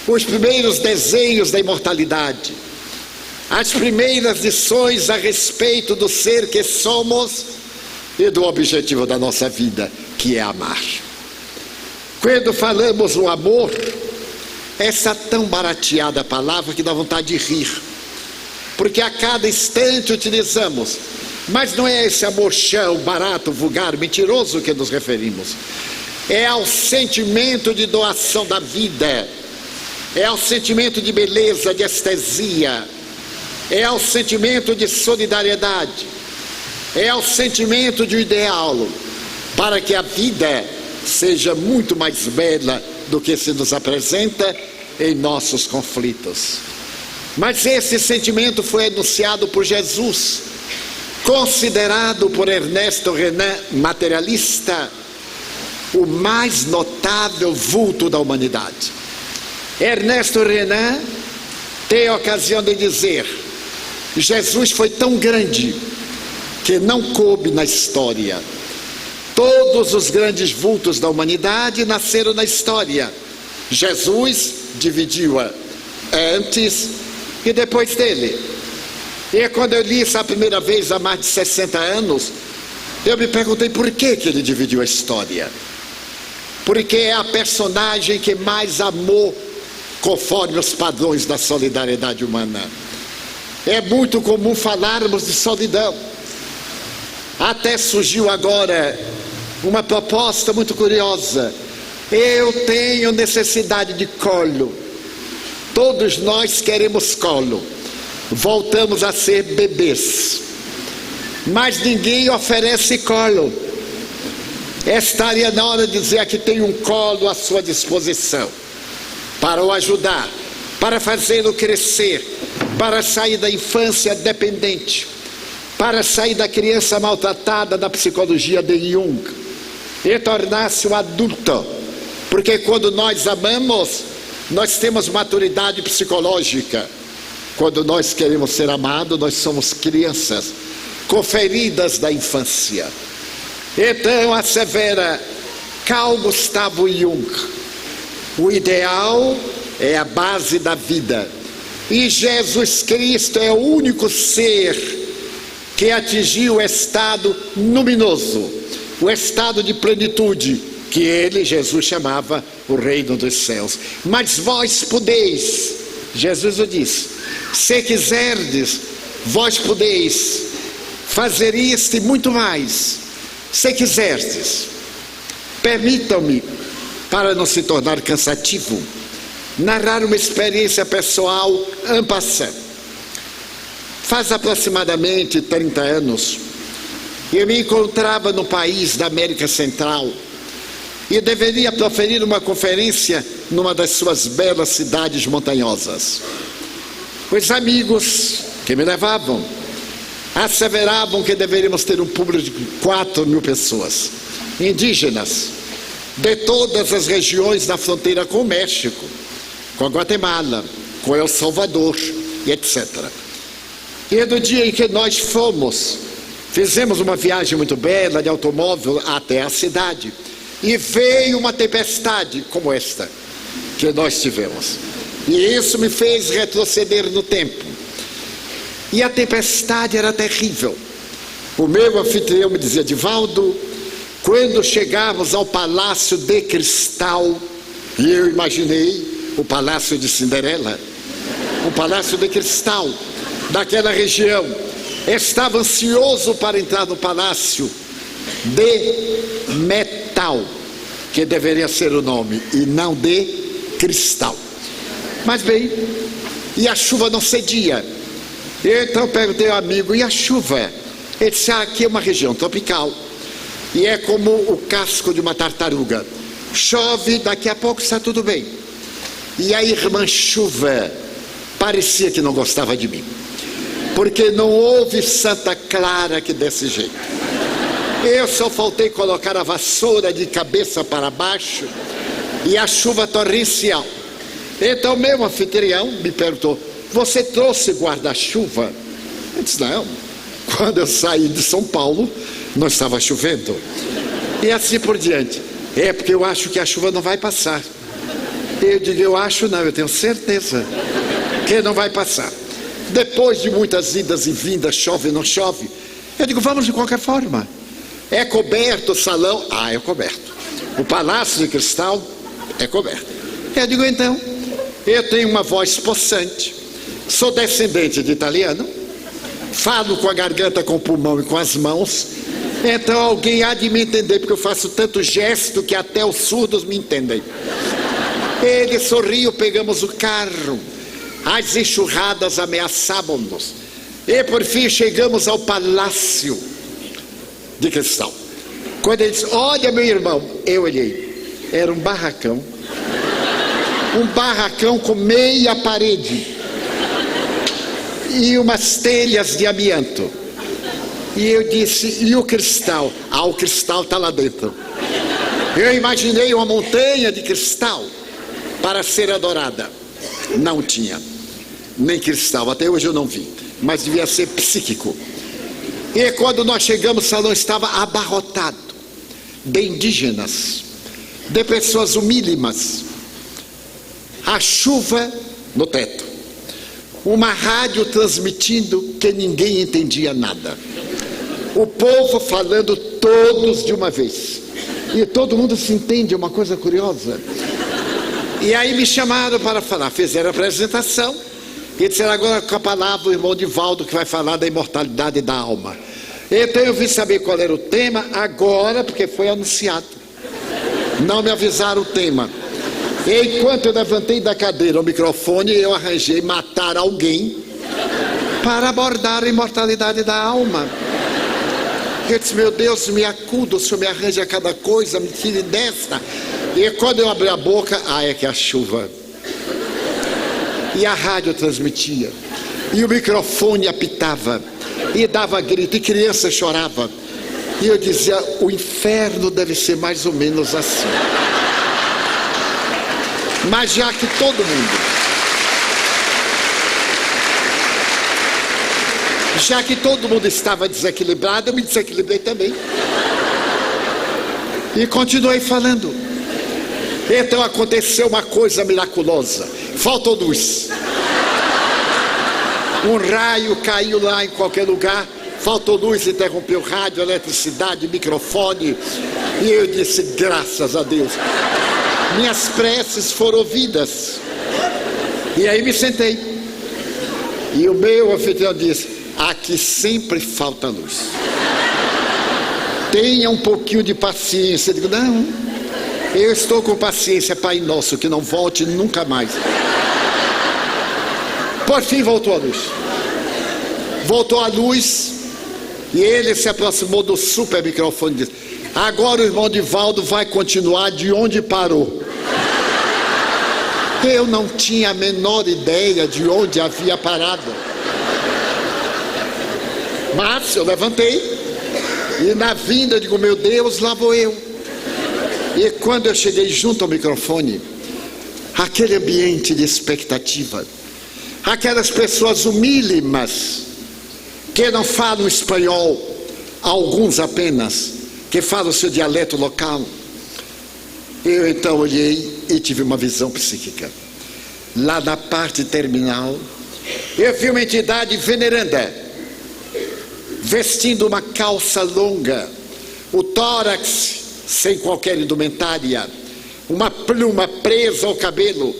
Speaker 2: os primeiros desenhos da imortalidade, as primeiras lições a respeito do ser que somos e do objetivo da nossa vida, que é amar. Quando falamos no amor, essa tão barateada palavra que dá vontade de rir, porque a cada instante utilizamos, mas não é esse amor chão, barato, vulgar, mentiroso que nos referimos, é ao sentimento de doação da vida, é ao sentimento de beleza, de estesia, é ao sentimento de solidariedade, é ao sentimento de ideal, para que a vida seja muito mais bela do que se nos apresenta em nossos conflitos. Mas esse sentimento foi enunciado por Jesus, considerado por Ernesto Renan, materialista, o mais notável vulto da humanidade. Ernesto Renan tem a ocasião de dizer: Jesus foi tão grande que não coube na história. Todos os grandes vultos da humanidade nasceram na história. Jesus dividiu-a antes e depois dele. E quando eu li isso a primeira vez há mais de 60 anos, eu me perguntei por que ele dividiu a história. Porque é a personagem que mais amou conforme os padrões da solidariedade humana. É muito comum falarmos de solidão. Até surgiu agora uma proposta muito curiosa. Eu tenho necessidade de colo. Todos nós queremos colo. Voltamos a ser bebês. Mas ninguém oferece colo. Estaria na hora de dizer que tem um colo à sua disposição, para o ajudar, para fazê-lo crescer, para sair da infância dependente, para sair da criança maltratada da psicologia de Jung e tornar-se um adulto. Porque quando nós amamos, nós temos maturidade psicológica. Quando nós queremos ser amados, nós somos crianças com feridas da infância. Então assevera Carl Gustav Jung: o ideal é a base da vida, e Jesus Cristo é o único ser que atingiu o estado luminoso, o estado de plenitude, que ele, Jesus, chamava o reino dos céus. Mas vós podeis, Jesus o disse, se quiserdes, vós podeis fazer isto e muito mais, se quiserdes. Permitam-me, para não se tornar cansativo, narrar uma experiência pessoal en passant. Faz aproximadamente 30 anos, eu me encontrava no país da América Central e deveria proferir uma conferência numa das suas belas cidades montanhosas. Os amigos que me levavam asseveravam que deveríamos ter um público de 4.000 pessoas, indígenas, de todas as regiões da fronteira com o México, com a Guatemala, com El Salvador e etc. E no dia em que nós fomos, fizemos uma viagem muito bela de automóvel até a cidade, e veio uma tempestade como esta que nós tivemos, e isso me fez retroceder no tempo. E a tempestade era terrível. O meu anfitrião me dizia: Divaldo, quando chegarmos ao Palácio de Cristal, e eu imaginei o Palácio de Cinderela, o Palácio de Cristal daquela região. Estava ansioso para entrar no palácio de metal, que deveria ser o nome, e não de cristal. Mas bem, e a chuva não cedia. Eu então perguntei ao amigo, e a chuva? Ele disse, aqui é uma região tropical, e é como o casco de uma tartaruga. Chove, daqui a pouco está tudo bem. E a irmã chuva parecia que não gostava de mim, porque não houve Santa Clara que desse jeito. Eu só faltei colocar a vassoura de cabeça para baixo e a chuva torrencial. Então meu anfitrião me perguntou, você trouxe guarda-chuva? Eu disse, não, quando eu saí de São Paulo não estava chovendo. E assim por diante. É porque eu acho que a chuva não vai passar. Eu digo, eu acho não, eu tenho certeza que não vai passar. Depois de muitas idas e vindas, chove, não chove, eu digo, vamos de qualquer forma. É coberto o salão? Ah, é coberto. O Palácio de Cristal é coberto. Eu digo, então, eu tenho uma voz possante, sou descendente de italiano, falo com a garganta, com o pulmão e com as mãos, então alguém há de me entender, porque eu faço tanto gesto que até os surdos me entendem. Ele sorriu, pegamos o carro, as enxurradas ameaçavam-nos, e por fim chegamos ao Palácio de Cristal. Quando ele disse, olha meu irmão, eu olhei, era um barracão com meia parede e umas telhas de amianto. E eu disse, e o cristal? Ah, o cristal está lá dentro. Eu imaginei uma montanha de cristal para ser adorada. Não tinha nem cristal, até hoje eu não vi, mas devia ser psíquico. E quando nós chegamos, o salão estava abarrotado de indígenas, de pessoas humílimas, a chuva no teto, uma rádio transmitindo que ninguém entendia nada, o povo falando todos de uma vez, e todo mundo se entende, é uma coisa curiosa. E aí me chamaram para falar, fizeram a apresentação e disseram, agora com a palavra o irmão Divaldo, que vai falar da imortalidade da alma. Então eu vim saber qual era o tema agora, porque foi anunciado. Não me avisaram o tema. E enquanto eu levantei da cadeira o microfone, eu arranjei matar alguém para abordar a imortalidade da alma. Eu disse, meu Deus, me acuda, o Senhor me arranja cada coisa, me tire desta. E quando eu abri a boca, é que a chuva. E a rádio transmitia, e o microfone apitava, e dava grito, e criança chorava. E eu dizia, o inferno deve ser mais ou menos assim. Mas já que todo mundo estava desequilibrado, eu me desequilibrei também. E continuei falando. Então aconteceu uma coisa miraculosa, faltou luz. Um raio caiu lá em qualquer lugar, faltou luz, interrompeu rádio, eletricidade, microfone. E eu disse, graças a Deus, minhas preces foram ouvidas. E aí me sentei. E o meu anfitrião disse, aqui sempre falta luz. Tenha um pouquinho de paciência. Eu digo, não, eu estou com paciência, Pai Nosso, que não volte nunca mais. Por fim voltou a luz. Voltou a luz e ele se aproximou do super microfone e disse, agora o irmão Divaldo vai continuar de onde parou. Eu não tinha a menor ideia de onde havia parado. Mas eu levantei e na vinda eu digo, meu Deus, lá vou eu. E quando eu cheguei junto ao microfone, aquele ambiente de expectativa, aquelas pessoas humílimas, que não falam espanhol, alguns apenas, que falam o seu dialeto local, eu então olhei e tive uma visão psíquica. Lá na parte terminal, eu vi uma entidade veneranda, vestindo uma calça longa, o tórax sem qualquer indumentária, uma pluma presa ao cabelo,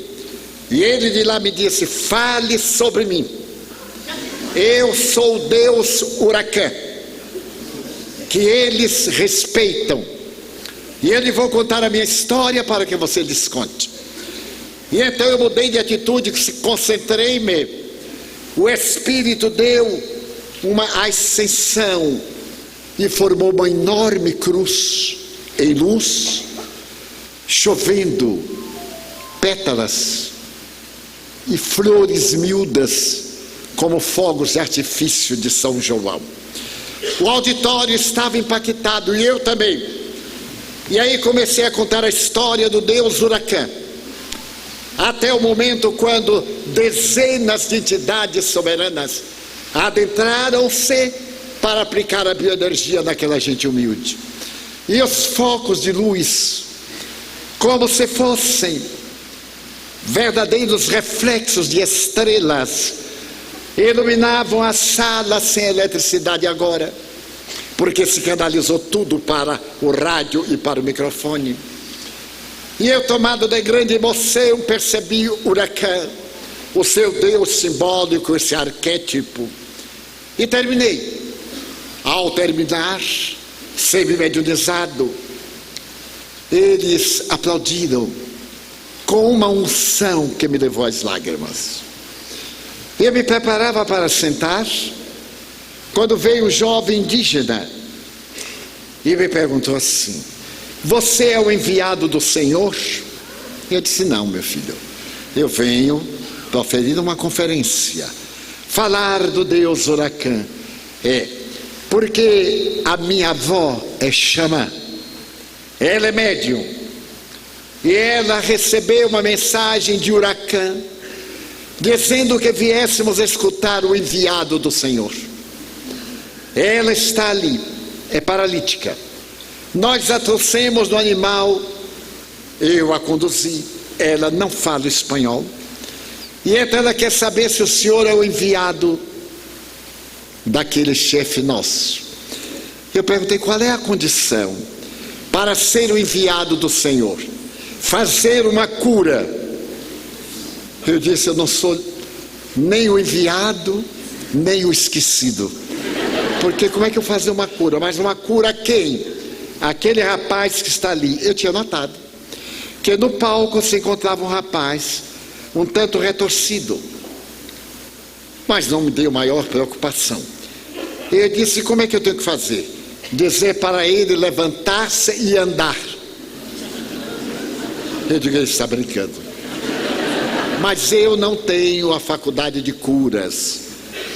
Speaker 2: e ele de lá me disse, fale sobre mim, eu sou o Deus Huracã, que eles respeitam. E eu lhe vou contar a minha história para que você lhes conte. E então eu mudei de atitude, concentrei-me. O Espírito deu uma ascensão e formou uma enorme cruz em luz, chovendo pétalas e flores miúdas como fogos de artifício de São João. O auditório estava impactado e eu também. E aí comecei a contar a história do Deus Huracan, até o momento quando dezenas de entidades soberanas adentraram-se para aplicar a bioenergia naquela gente humilde. E os focos de luz, como se fossem verdadeiros reflexos de estrelas, iluminavam a sala sem eletricidade agora, porque se canalizou tudo para o rádio e para o microfone. E eu, tomado de grande emoção, percebi o Huracan, o seu Deus simbólico, esse arquétipo, e terminei. Ao terminar, semi-mediunizado, eles aplaudiram com uma unção que me levou às lágrimas. Eu me preparava para sentar, quando veio um jovem indígena e me perguntou assim: você é o enviado do Senhor? Eu disse: não, meu filho, eu venho proferir uma conferência, falar do Deus Huracan. Porque a minha avó é xamã, ela é médium, e ela recebeu uma mensagem de Huracan, dizendo que viéssemos escutar o enviado do Senhor. Ela está ali, é paralítica. Nós a trouxemos no animal, eu a conduzi, ela não fala espanhol, e então ela quer saber se o senhor é o enviado daquele chefe nosso. Eu perguntei: qual é a condição para ser o enviado do Senhor? Fazer uma cura. Eu disse: eu não sou nem o enviado, nem o esquecido. Porque como é que eu fazer uma cura? Mas uma cura a quem? Aquele rapaz que está ali. Eu tinha notado que no palco se encontrava um rapaz um tanto retorcido, mas não me deu maior preocupação. Eu disse: como é que eu tenho que fazer? Dizer para ele levantar-se e andar. Eu digo: ele está brincando. Mas eu não tenho a faculdade de curas.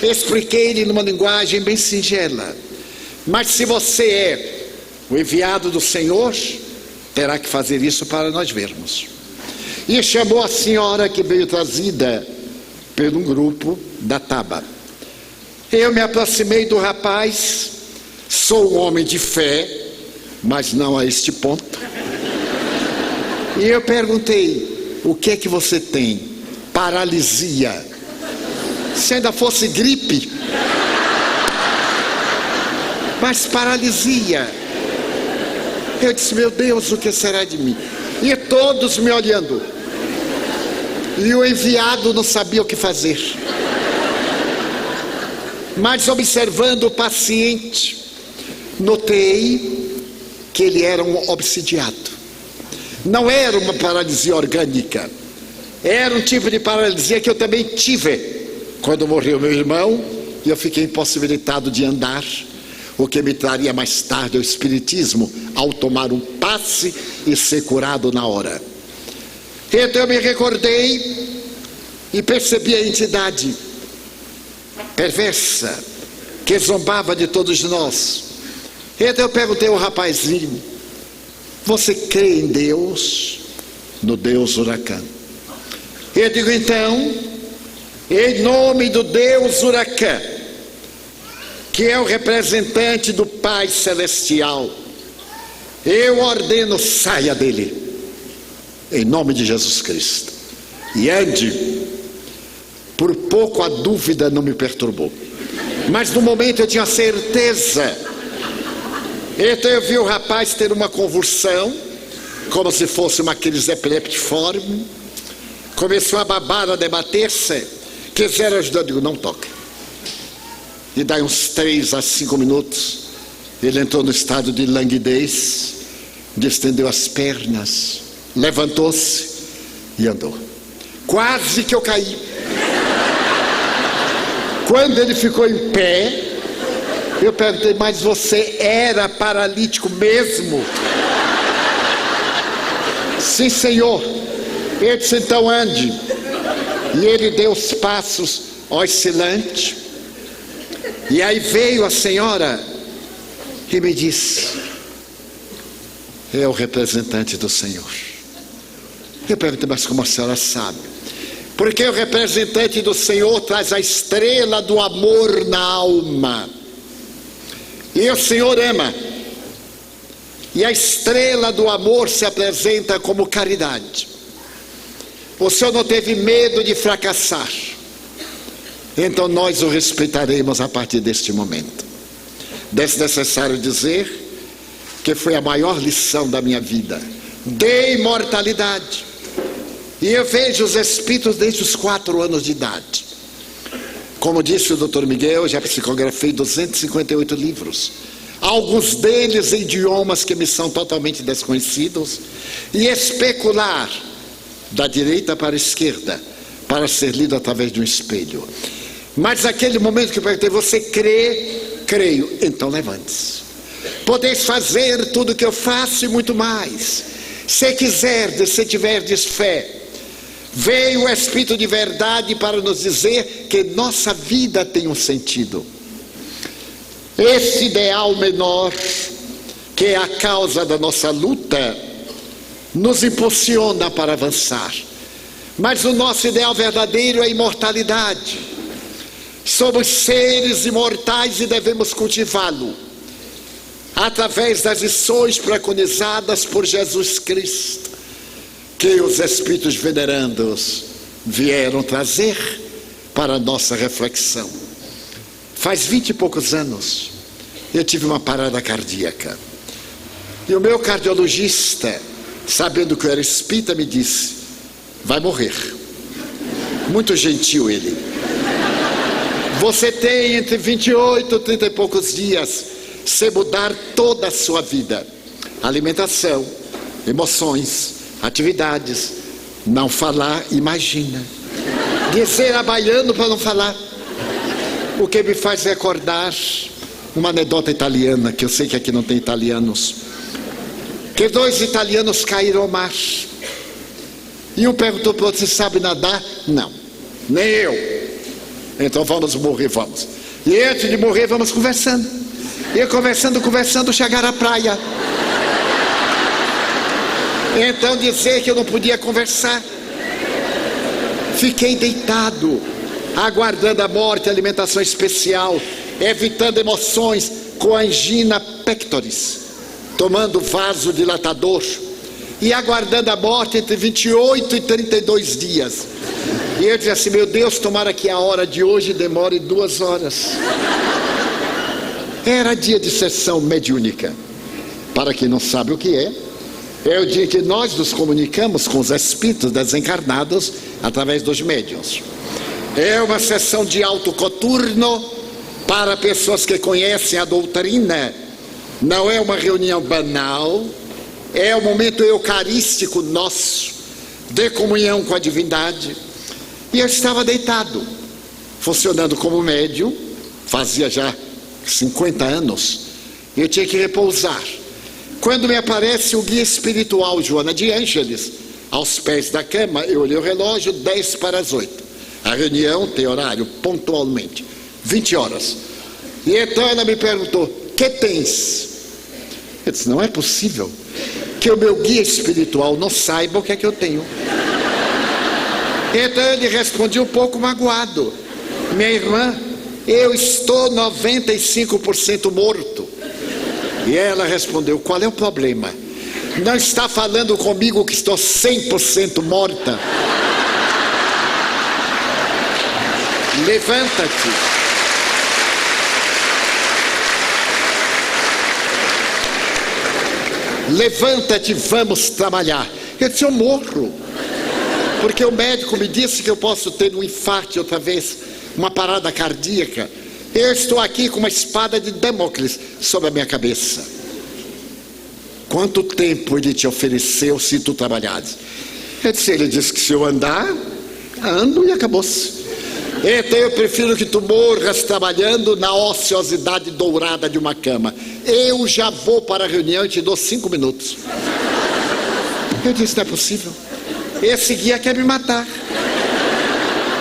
Speaker 2: Expliquei-lhe numa linguagem bem singela: mas se você é o enviado do Senhor, terá que fazer isso para nós vermos. E chamou a senhora que veio trazida por um grupo da Taba. Eu me aproximei do rapaz, sou um homem de fé, mas não a este ponto. E eu perguntei: o que é que você tem? Paralisia. Se ainda fosse gripe. Mas paralisia. Eu disse: meu Deus, o que será de mim? E todos me olhando. E o enviado não sabia o que fazer. Mas observando o paciente, notei que ele era um obsidiado. Não era uma paralisia orgânica. Era um tipo de paralisia que eu também tive quando morreu meu irmão, e eu fiquei impossibilitado de andar, o que me traria mais tarde ao espiritismo, ao tomar um passe e ser curado na hora. Então eu me recordei e percebi a entidade perversa que zombava de todos nós. Então eu perguntei ao rapazinho: você crê em Deus? No Deus Huracan. Eu digo: então, em nome do Deus Huracan, que é o representante do Pai Celestial, eu ordeno, saia dele, em nome de Jesus Cristo, e ande. Por pouco a dúvida não me perturbou, mas no momento eu tinha certeza. Então eu vi o rapaz ter uma convulsão, como se fosse uma crise epileptiforme, começou a babar, a debater-se, quiseram ajudar. Eu digo: não toque. E daí uns 3 a 5 minutos Ele entrou no estado de languidez, distendeu as pernas, levantou-se e andou. Quase que eu caí. Quando ele ficou em pé, eu perguntei: mas você era paralítico mesmo? Sim, Senhor. Ele disse: então ande. E ele deu os passos oscilantes. E aí veio a senhora e me disse: é o representante do Senhor. Eu perguntei: mas como a senhora sabe? Porque o representante do Senhor traz a estrela do amor na alma. E o Senhor ama. E a estrela do amor se apresenta como caridade. O Senhor não teve medo de fracassar. Então nós o respeitaremos a partir deste momento. Desnecessário dizer que foi a maior lição da minha vida, de imortalidade. E eu vejo os espíritos desde os 4 anos de idade. Como disse o Dr. Miguel, eu já psicografei 258 livros. Alguns deles em idiomas que me são totalmente desconhecidos. E especular da direita para a esquerda, para ser lido através de um espelho. Mas naquele momento que eu perguntei: você crê? Creio. Então levante-se. Podeis fazer tudo o que eu faço e muito mais. Se quiserdes, se tiverdes fé. Veio o Espírito de verdade para nos dizer que nossa vida tem um sentido. Esse ideal menor, que é a causa da nossa luta, nos impulsiona para avançar. Mas o nosso ideal verdadeiro é a imortalidade. Somos seres imortais e devemos cultivá-lo através das lições preconizadas por Jesus Cristo, que os espíritos venerandos vieram trazer para a nossa reflexão. Faz 20 e poucos anos eu tive uma parada cardíaca. E o meu cardiologista, sabendo que eu era espírita, me disse: vai morrer. Muito gentil ele. Você tem entre 28 e 30 e poucos dias se mudar toda a sua vida. Alimentação, emoções, atividades. Não falar, imagina. Dizer a baiano para não falar. O que me faz recordar uma anedota italiana, que eu sei que aqui não tem italianos. Que 2 italianos caíram ao mar. E um perguntou para o outro: você sabe nadar? Não, nem eu. Então vamos morrer, vamos. E antes de morrer vamos conversando. E conversando, chegaram à praia. Então dizer que eu não podia conversar. Fiquei deitado, aguardando a morte, alimentação especial, evitando emoções, com angina pectoris, tomando vaso dilatador e aguardando a morte entre 28 e 32 dias. E eu disse assim: meu Deus, tomara que a hora de hoje demore 2 horas. Era dia de sessão mediúnica. Para quem não sabe o que é o dia que nós nos comunicamos com os espíritos desencarnados através dos médiuns. É uma sessão de alto coturno para pessoas que conhecem a doutrina. Não é uma reunião banal, é um momento eucarístico nosso, de comunhão com a divindade. E eu estava deitado, funcionando como médium, fazia já 50 anos, eu tinha que repousar. Quando me aparece o guia espiritual Joana de Ângeles, aos pés da cama, eu olhei o relógio, 10 para as 8. A reunião tem horário, pontualmente, 20 horas. E então ela me perguntou: que tens? Eu disse: não é possível que o meu guia espiritual não saiba o que é que eu tenho. Então ele respondia um pouco magoado: minha irmã, eu estou 95% morto. E ela respondeu: qual é o problema? Não está falando comigo que estou 100% morta? Levanta-te. Levanta-te, vamos trabalhar. Eu disse: eu morro. Porque o médico me disse que eu posso ter um infarto outra vez, uma parada cardíaca. Eu estou aqui com uma espada de Damocles sobre a minha cabeça. Quanto tempo ele te ofereceu se tu trabalhares? Ele disse que se eu andar, ando e acabou-se. Então eu prefiro que tu morras trabalhando na ociosidade dourada de uma cama. Eu já vou para a reunião e te dou 5 minutos. Eu disse, não é possível. Esse guia quer me matar.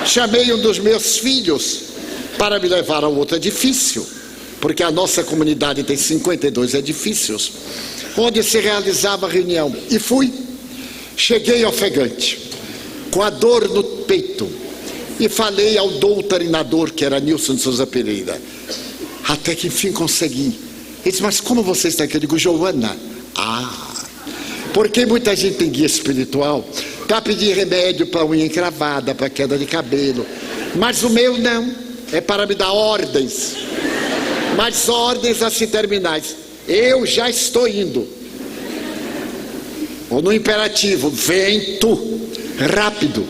Speaker 2: Chamei um dos meus filhos para me levar a outro edifício, porque a nossa comunidade tem 52 edifícios, onde se realizava a reunião. E fui. Cheguei ofegante, com a dor no peito, e falei ao doutrinador, que era Nilson de Souza Pereira. Até que enfim consegui. Ele disse, mas como você está aqui? Eu digo, Joana. Porque muita gente tem guia espiritual para pedir remédio para unha encravada, para queda de cabelo. Mas o meu não. É para me dar ordens. Mas ordens assim terminais. Eu já estou indo. Ou no imperativo, vem tu, rápido.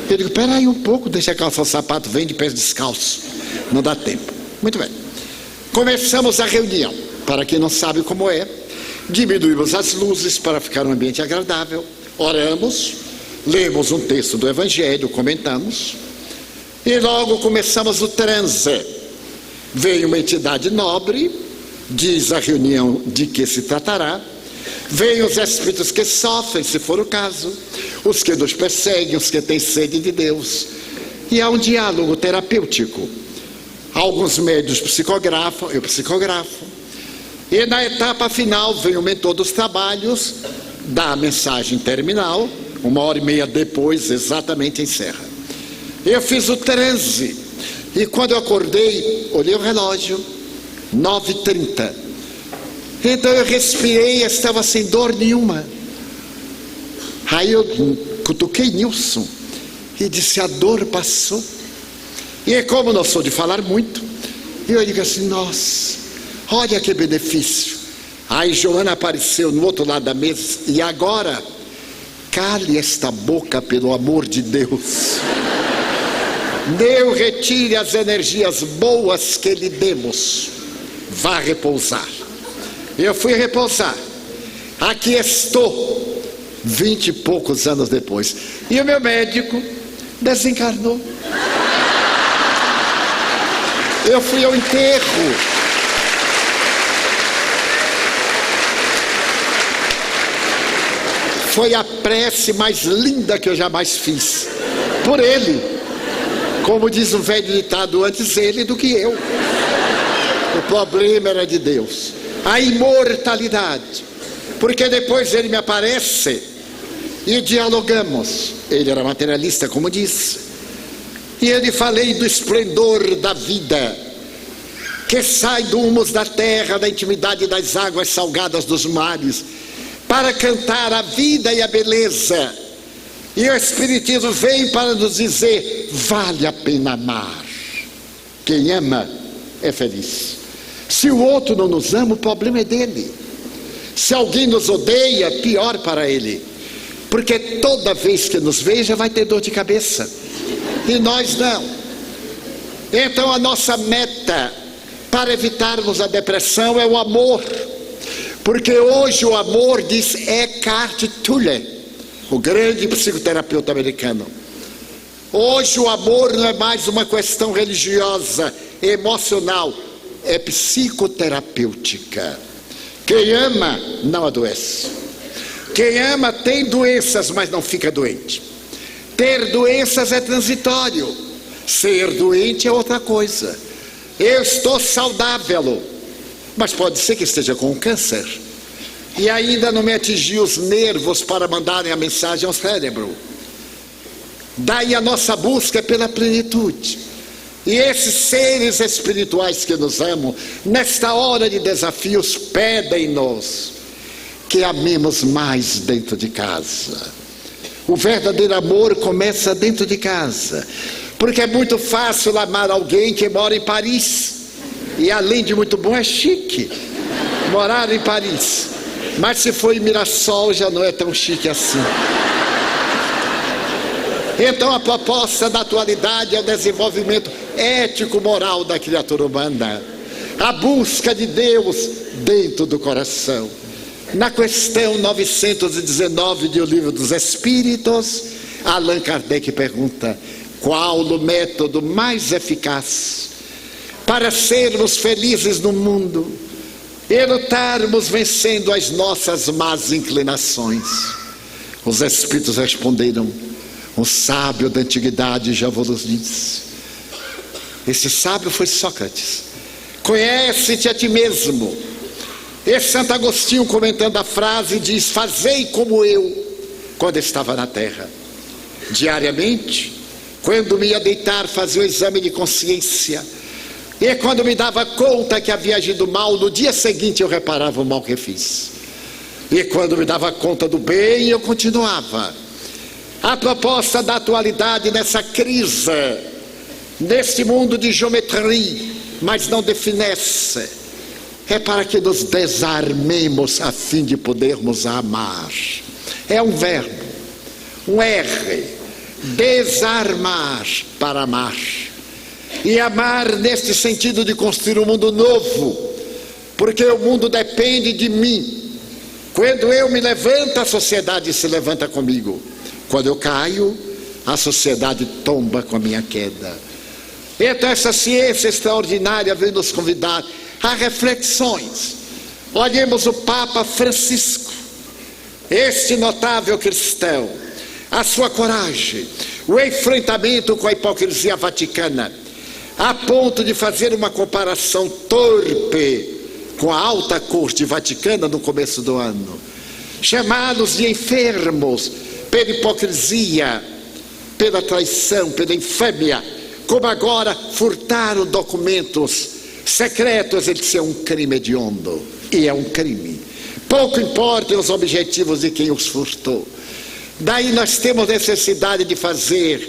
Speaker 2: Eu digo, peraí um pouco, deixa calçar o sapato, vem de pés descalço. Não dá tempo. Muito bem. Começamos a reunião. Para quem não sabe como é, diminuímos as luzes para ficar um ambiente agradável. Oramos, lemos um texto do Evangelho, comentamos. E logo começamos o transe. Vem uma entidade nobre, diz a reunião de que se tratará. Vêm os espíritos que sofrem, se for o caso, os que nos perseguem, os que têm sede de Deus. E há um diálogo terapêutico. Alguns médios psicografam, eu psicografo. E na etapa final vem o mentor dos trabalhos, dá a mensagem terminal, 1h30 depois exatamente encerra. Eu fiz o transe, e quando eu acordei, olhei o relógio, 9h30. Então eu respirei, estava sem dor nenhuma. Aí eu cutuquei Nilson e disse, a dor passou. E como não sou de falar muito, eu digo assim, nossa, olha que benefício. Aí Joana apareceu no outro lado da mesa, e agora, cale esta boca pelo amor de Deus. Deus retire as energias boas que lhe demos. Vá repousar. Eu fui repousar. Aqui estou, 20 e poucos anos depois. E o meu médico desencarnou. Eu fui ao enterro. Foi a prece mais linda que eu jamais fiz. Por ele. Como diz o velho ditado, antes ele do que eu. O problema era de Deus. A imortalidade, porque depois ele me aparece e dialogamos. Ele era materialista, como disse, e eu lhe falei do esplendor da vida que sai do humus da terra, da intimidade das águas salgadas dos mares, para cantar a vida e a beleza. E o Espiritismo vem para nos dizer, vale a pena amar. Quem ama é feliz. Se o outro não nos ama, o problema é dele. Se alguém nos odeia, pior para ele. Porque toda vez que nos veja, vai ter dor de cabeça. E nós não. Então a nossa meta para evitarmos a depressão é o amor. Porque hoje o amor, diz Eckhart Tolle, o grande psicoterapeuta americano. Hoje o amor não é mais uma questão religiosa, emocional. É psicoterapêutica. Quem ama não adoece. Quem ama tem doenças, mas não fica doente. Ter doenças é transitório. Ser doente é outra coisa. Eu estou saudável, mas pode ser que esteja com câncer e ainda não me atingiu os nervos para mandarem a mensagem ao cérebro. Daí a nossa busca é pela plenitude. E esses seres espirituais que nos amam, nesta hora de desafios, pedem-nos que amemos mais dentro de casa. O verdadeiro amor começa dentro de casa, porque é muito fácil amar alguém que mora em Paris, e além de muito bom, é chique morar em Paris, mas se for em Mirassol já não é tão chique assim. Então a proposta da atualidade é o desenvolvimento ético-moral da criatura humana, a busca de Deus dentro do coração. Na questão 919 do Livro dos Espíritos, Allan Kardec pergunta: qual o método mais eficaz para sermos felizes no mundo e lutarmos vencendo as nossas más inclinações? Os Espíritos responderam: um sábio da antiguidade já vos disse. Esse sábio foi Sócrates. Conhece-te a ti mesmo. E Santo Agostinho, comentando a frase, diz: fazei como eu quando estava na terra. Diariamente, quando me ia deitar, fazia o exame de consciência, e quando me dava conta que havia agido mal, no dia seguinte eu reparava o mal que fiz, e quando me dava conta do bem, eu continuava. A proposta da atualidade nessa crise, neste mundo de geometria, mas não de finesse, é para que nos desarmemos a fim de podermos amar. É um verbo, um R, desarmar para amar. E amar neste sentido de construir um mundo novo, porque o mundo depende de mim. Quando eu me levanto, a sociedade se levanta comigo. Quando eu caio, a sociedade tomba com a minha queda. Então essa ciência extraordinária vem nos convidar a reflexões. Olhemos o Papa Francisco, este notável cristão, a sua coragem, o enfrentamento com a hipocrisia vaticana, a ponto de fazer uma comparação torpe com a alta corte vaticana no começo do ano, chamá-los de enfermos pela hipocrisia, pela traição, pela infâmia, como agora furtaram documentos secretos. Ele disse: é um crime hediondo, e é um crime. Pouco importam os objetivos de quem os furtou. Daí nós temos necessidade de fazer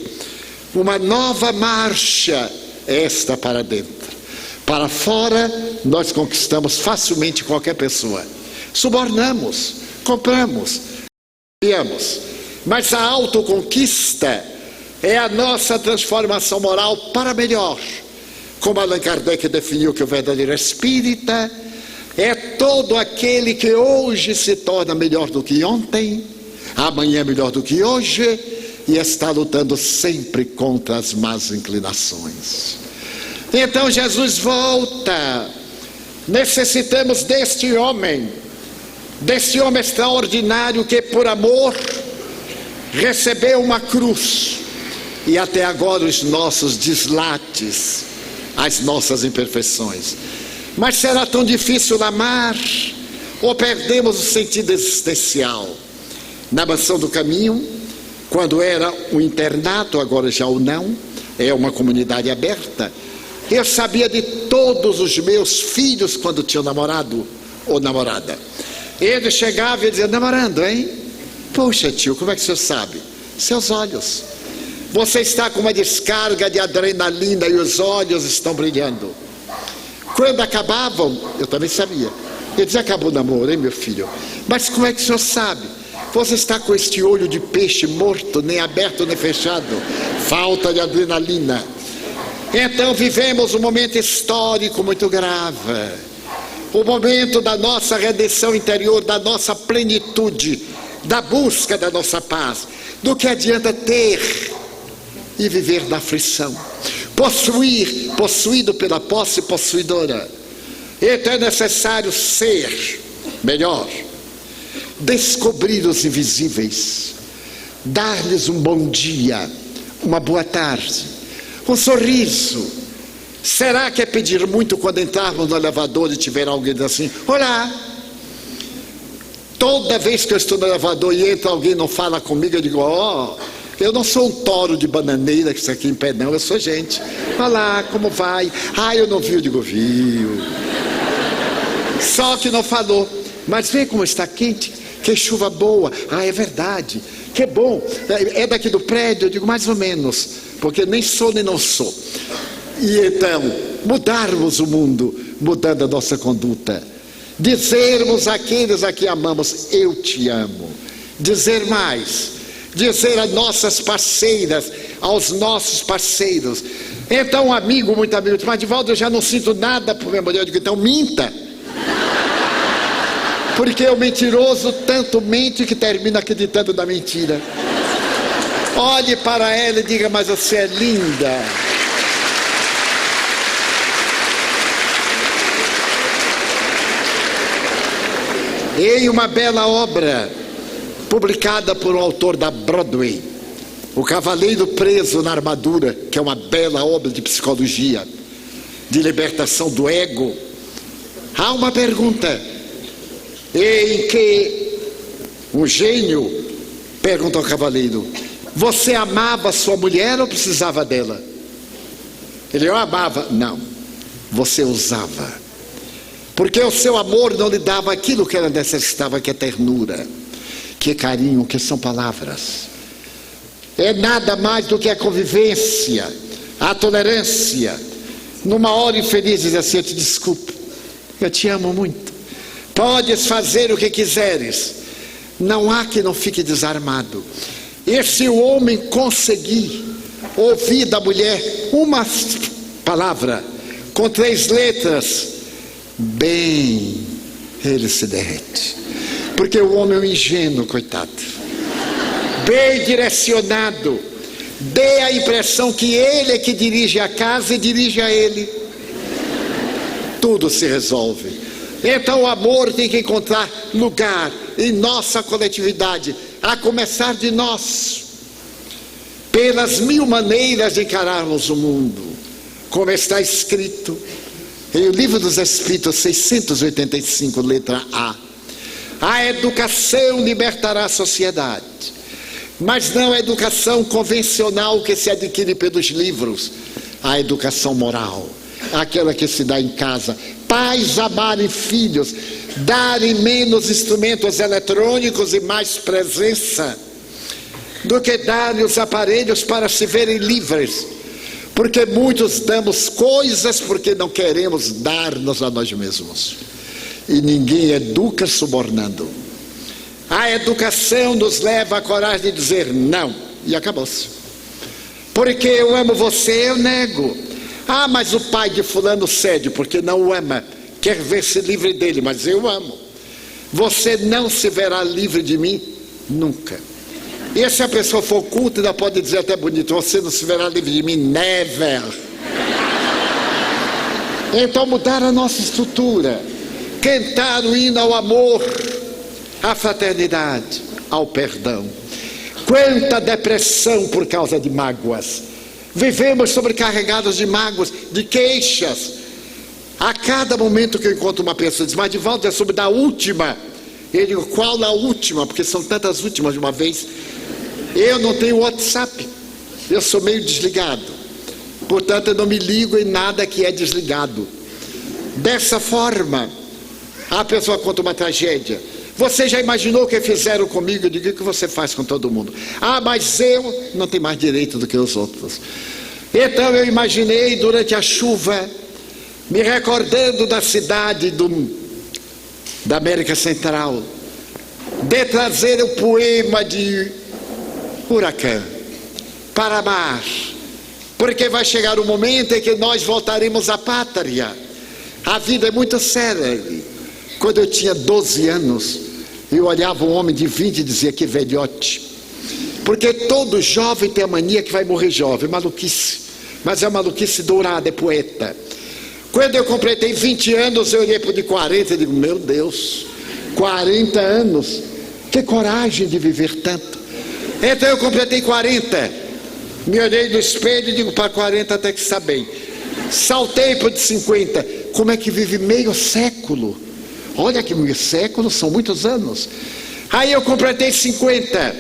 Speaker 2: uma nova marcha, esta para dentro. Para fora, nós conquistamos facilmente qualquer pessoa. Subornamos, compramos, criamos. Mas a autoconquista é a nossa transformação moral para melhor. Como Allan Kardec definiu que o verdadeiro espírita é todo aquele que hoje se torna melhor do que ontem, amanhã melhor do que hoje, e está lutando sempre contra as más inclinações. Então Jesus volta. Necessitamos deste homem extraordinário que por amor recebeu uma cruz, e até agora os nossos deslates, as nossas imperfeições. Mas será tão difícil amar, ou perdemos o sentido existencial? Na Mansão do Caminho, quando era um internato, agora já o não, é uma comunidade aberta, eu sabia de todos os meus filhos quando tinham namorado ou namorada. Ele chegava e dizia: namorando, hein? Poxa, tio, como é que o senhor sabe? Seus olhos. Você está com uma descarga de adrenalina e os olhos estão brilhando. Quando acabavam, eu também sabia. Ele dizia: acabou o namoro, hein, meu filho? Mas como é que o senhor sabe? Você está com este olho de peixe morto, nem aberto nem fechado. Falta de adrenalina. Então vivemos um momento histórico muito grave. O momento da nossa redenção interior, da nossa plenitude, da busca da nossa paz. Do que adianta ter e viver na aflição, possuir, possuído pela posse possuidora. Então é necessário ser melhor, descobrir os invisíveis, dar-lhes um bom dia, uma boa tarde, um sorriso. Será que é pedir muito quando entrarmos no elevador e tiver alguém assim: olá? Toda vez que eu estou no elevador e entra alguém e não fala comigo, eu digo: ó, eu não sou um toro de bananeira que está aqui em pé, não, eu sou gente. Olá, como vai? Ah, eu não vi. Eu digo: viu. Só que não falou. Mas vê como está quente, que chuva boa. Ah, é verdade, que bom. É daqui do prédio? Eu digo: mais ou menos, porque nem sou nem não sou. E então, mudarmos o mundo, mudando a nossa conduta. Dizermos àqueles a que amamos: eu te amo. Dizer mais, dizer às nossas parceiras, aos nossos parceiros: Então um amigo, muito amigo, disse: mas Divaldo, eu já não sinto nada por minha mulher. Eu digo: então minta. Porque o mentiroso tanto mente que termina acreditando na mentira. Olhe para ela e diga: mas você é linda. Em uma bela obra publicada por um autor da Broadway, O Cavaleiro Preso na Armadura, que é uma bela obra de psicologia, de libertação do ego, há uma pergunta em que um gênio pergunta ao cavaleiro: você amava sua mulher ou precisava dela? Ele: eu amava. Não, você usava. Porque o seu amor não lhe dava aquilo que ela necessitava, que é ternura, que é carinho, que são palavras. É nada mais do que a convivência, a tolerância. Numa hora infeliz, diz assim: eu te desculpo, eu te amo muito, podes fazer o que quiseres, não há que não fique desarmado. E se o homem conseguir ouvir da mulher uma palavra com 3 letras, bem, ele se derrete. Porque o homem é um ingênuo, coitado. Bem direcionado, dê a impressão que ele é que dirige a casa e dirige a ele. Tudo se resolve. Então o amor tem que encontrar lugar em nossa coletividade, a começar de nós, pelas 1000 maneiras de encararmos o mundo, como está escrito em o Livro dos Espíritos 685, letra A. A educação libertará a sociedade, mas não a educação convencional que se adquire pelos livros, a educação moral, aquela que se dá em casa. Pais amarem filhos, darem menos instrumentos eletrônicos e mais presença, do que darem os aparelhos para se verem livres. Porque muitos damos coisas porque não queremos dar-nos a nós mesmos. E ninguém educa subornando. A educação nos leva à coragem de dizer não, e acabou-se. Porque eu amo você, eu nego. Ah, mas o pai de fulano cede porque não o ama, quer ver-se livre dele, mas eu amo. Você não se verá livre de mim nunca. E se a pessoa for culta, ainda pode dizer até bonito: você não se verá livre de mim, never. Então mudar a nossa estrutura, cantar o hino ao amor, à fraternidade, ao perdão. Quanta depressão por causa de mágoas. Vivemos sobrecarregados de mágoas, de queixas. A cada momento que eu encontro uma pessoa, diz: mas Divaldo, é sobre da última. Eu digo: qual a última? Porque são tantas últimas de uma vez. Eu não tenho WhatsApp, eu sou meio desligado, portanto eu não me ligo em nada que é desligado. Dessa forma, a pessoa conta uma tragédia: você já imaginou o que fizeram comigo? Eu digo: o que você faz com todo mundo? Ah, mas eu não tenho mais direito do que os outros. Então eu imaginei durante a chuva, me recordando da cidade da América Central, de trazer o poema de Huracán para amar, porque vai chegar o momento em que nós voltaremos à pátria. A vida é muito célebre. Quando eu tinha 12 anos, eu olhava um homem de 20 e dizia: que velhote. Porque todo jovem tem a mania que vai morrer jovem, maluquice, mas é maluquice dourada, é poeta. Quando eu completei 20 anos, eu olhei para o de 40 e digo: meu Deus, 40 anos, que coragem de viver tanto. Então eu completei 40, me olhei no espelho e digo: para 40 até que está bem. Saltei para o de 50, como é que vive meio século? Olha que meio século, são muitos anos. Aí eu completei 50,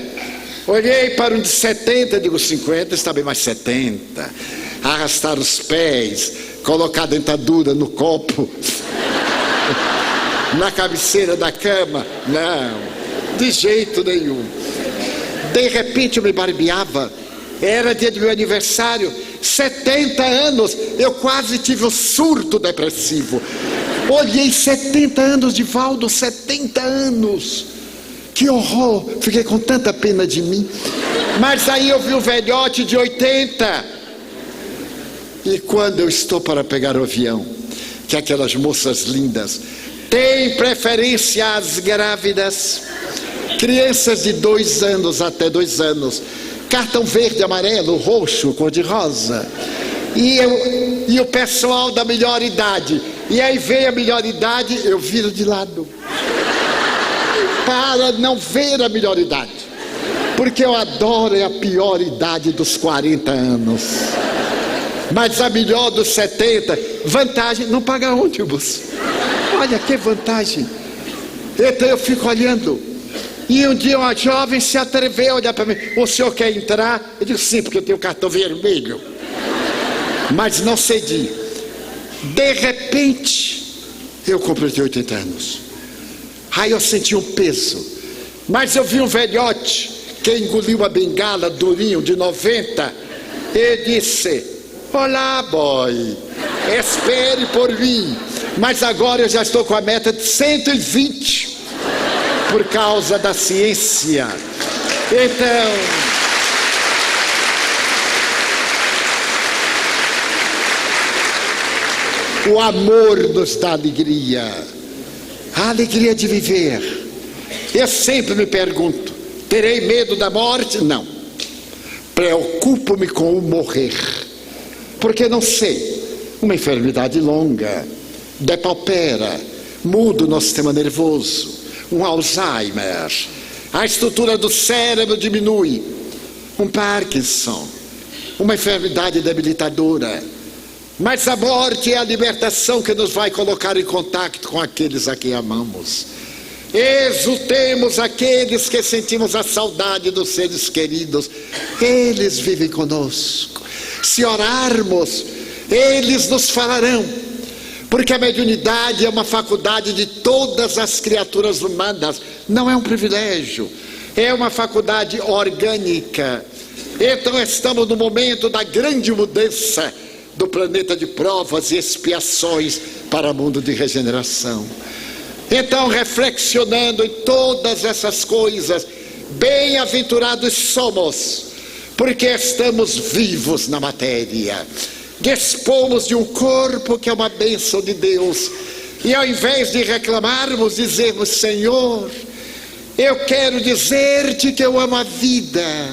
Speaker 2: olhei para o de 70, digo: 50 está bem, mais 70. Arrastar os pés, colocar a dentadura no copo, na cabeceira da cama, não, de jeito nenhum. De repente eu me barbeava, era dia do meu aniversário, 70 anos, eu quase tive um surto depressivo. Olhei: 70 anos, Divaldo, 70 anos, que horror, fiquei com tanta pena de mim. Mas aí eu vi o velhote de 80, E quando eu estou para pegar o avião, que aquelas moças lindas têm preferência às grávidas, crianças de 2 anos até 2 anos, cartão verde, amarelo, roxo, cor-de-rosa, e o pessoal da melhor idade, e aí vem a melhor idade, eu viro de lado para não ver a melhor idade, porque eu adoro a pior idade dos 40 anos, mas a melhor dos 70, vantagem, não paga ônibus, olha que vantagem. Então eu fico olhando, e um dia uma jovem se atreveu a olhar para mim, o senhor quer entrar? Eu digo, sim, porque eu tenho cartão vermelho, mas não cedi. De repente, eu completei 80 anos, aí eu senti um peso, mas eu vi um velhote, que engoliu a bengala, durinho, de 90, e disse, olá boy, espere por mim, mas agora eu já estou com a meta de 120, por causa da ciência. Então, o amor nos dá alegria, a alegria de viver. Eu sempre me pergunto, terei medo da morte? Não. Preocupo-me com o morrer, porque não sei, uma enfermidade longa, depaupera, muda o nosso sistema nervoso, um Alzheimer, a estrutura do cérebro diminui, um Parkinson, uma enfermidade debilitadora. Mas a morte é a libertação que nos vai colocar em contato com aqueles a quem amamos. Exultemos aqueles que sentimos a saudade dos seres queridos, eles vivem conosco. Se orarmos, eles nos falarão, porque a mediunidade é uma faculdade de todas as criaturas humanas, não é um privilégio, é uma faculdade orgânica. Então estamos no momento da grande mudança do planeta de provas e expiações para o mundo de regeneração. Então, reflexionando em todas essas coisas, bem-aventurados somos, porque estamos vivos na matéria, dispomos de um corpo que é uma bênção de Deus, e ao invés de reclamarmos, dizemos, Senhor, eu quero dizer-te que eu amo a vida,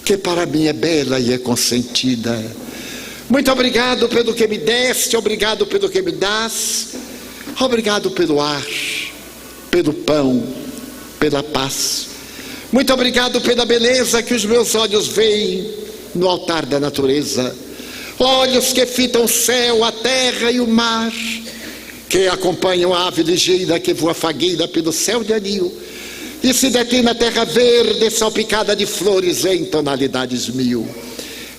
Speaker 2: que para mim é bela e é consentida. Muito obrigado pelo que me deste, obrigado pelo que me dás, obrigado pelo ar, pelo pão, pela paz. Muito obrigado pela beleza que os meus olhos veem no altar da natureza. Olhos que fitam o céu, a terra e o mar, que acompanham a ave ligeira que voa fagueira pelo céu de anil e se detém na terra verde salpicada de flores em tonalidades 1000.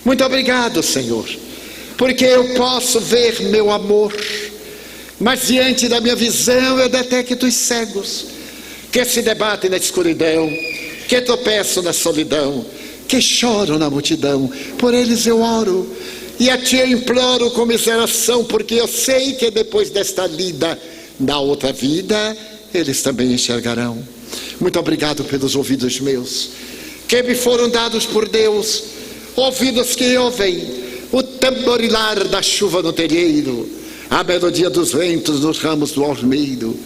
Speaker 2: Muito obrigado, Senhor, porque eu posso ver meu amor, mas diante da minha visão eu detecto os cegos que se debatem na escuridão, que tropeçam na solidão, que choram na multidão. Por eles eu oro e a ti eu imploro comiseração, porque eu sei que depois desta lida, na outra vida, eles também enxergarão. Muito obrigado pelos ouvidos meus, que me foram dados por Deus, ouvidos que ouvem o tamborilar da chuva no terreiro, a melodia dos ventos nos ramos do almeiro,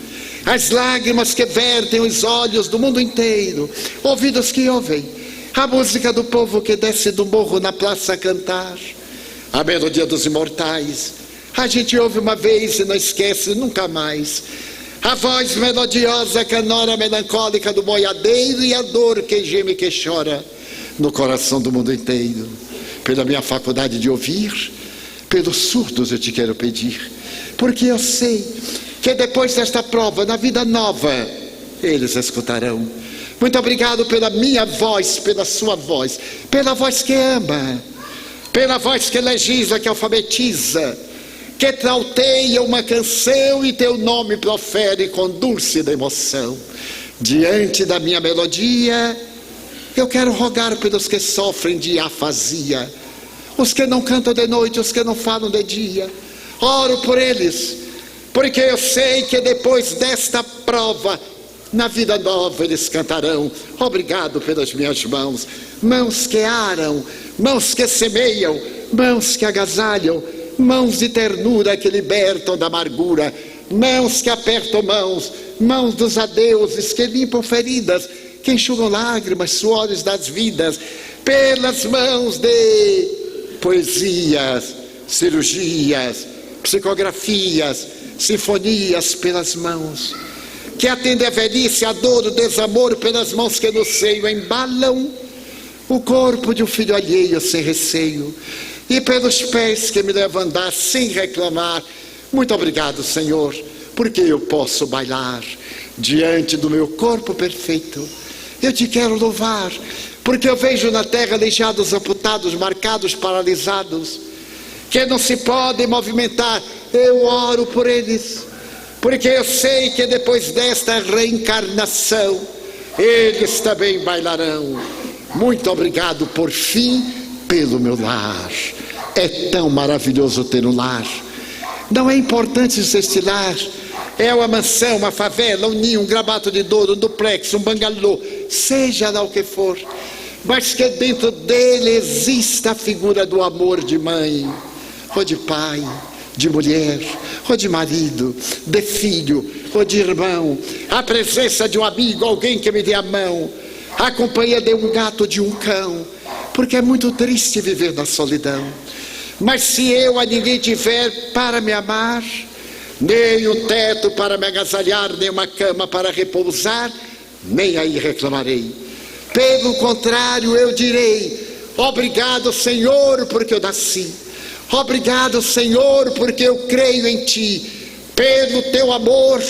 Speaker 2: as lágrimas que vertem os olhos do mundo inteiro, ouvidos que ouvem a música do povo que desce do morro na praça a cantar, a melodia dos imortais. A gente ouve uma vez e não esquece nunca mais. A voz melodiosa, canora melancólica do boiadeiro e a dor que geme e que chora no coração do mundo inteiro. Pela minha faculdade de ouvir, pelos surdos eu te quero pedir, porque eu sei que depois desta prova, na vida nova, eles escutarão. Muito obrigado pela minha voz, pela sua voz, pela voz que ama, pela voz que legisla, que alfabetiza, que trauteia uma canção e teu nome profere com dúlcida emoção. Diante da minha melodia, eu quero rogar pelos que sofrem de afasia, os que não cantam de noite, os que não falam de dia. Oro por eles, porque eu sei que depois desta prova, na vida nova eles cantarão. Obrigado pelas minhas mãos, mãos que aram, mãos que semeiam, mãos que agasalham, mãos de ternura que libertam da amargura, mãos que apertam mãos, mãos dos adeuses que limpam feridas, que enxugam lágrimas, suores das vidas, pelas mãos de poesias, cirurgias, psicografias, sinfonias, pelas mãos que atendem a velhice, a dor, o desamor, pelas mãos que no seio embalam o corpo de um filho alheio sem receio, e pelos pés que me levam a andar sem reclamar. Muito obrigado, Senhor, porque eu posso bailar diante do meu corpo perfeito. Eu te quero louvar, porque eu vejo na terra aleijados, amputados, marcados, paralisados, que não se podem movimentar. Eu oro por eles, porque eu sei que depois desta reencarnação, eles também bailarão. Muito obrigado, por fim, pelo meu lar. É tão maravilhoso ter um lar. Não é importante este lar. É uma mansão, uma favela, um ninho, um gramato de ouro, um duplex, um bangalô, seja lá o que for, mas que dentro dele exista a figura do amor de mãe, ou de pai, de mulher, ou de marido, de filho, ou de irmão, a presença de um amigo, alguém que me dê a mão, a companhia de um gato, de um cão, porque é muito triste viver na solidão. Mas se eu a ninguém tiver para me amar, nem um teto para me agasalhar, nem uma cama para repousar, nem aí reclamarei. Pelo contrário, eu direi: obrigado, Senhor, porque eu nasci. Obrigado, Senhor, porque eu creio em Ti. Pelo Teu amor,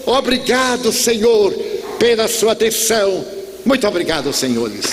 Speaker 2: obrigado, Senhor, pela Sua atenção. Muito obrigado, senhores.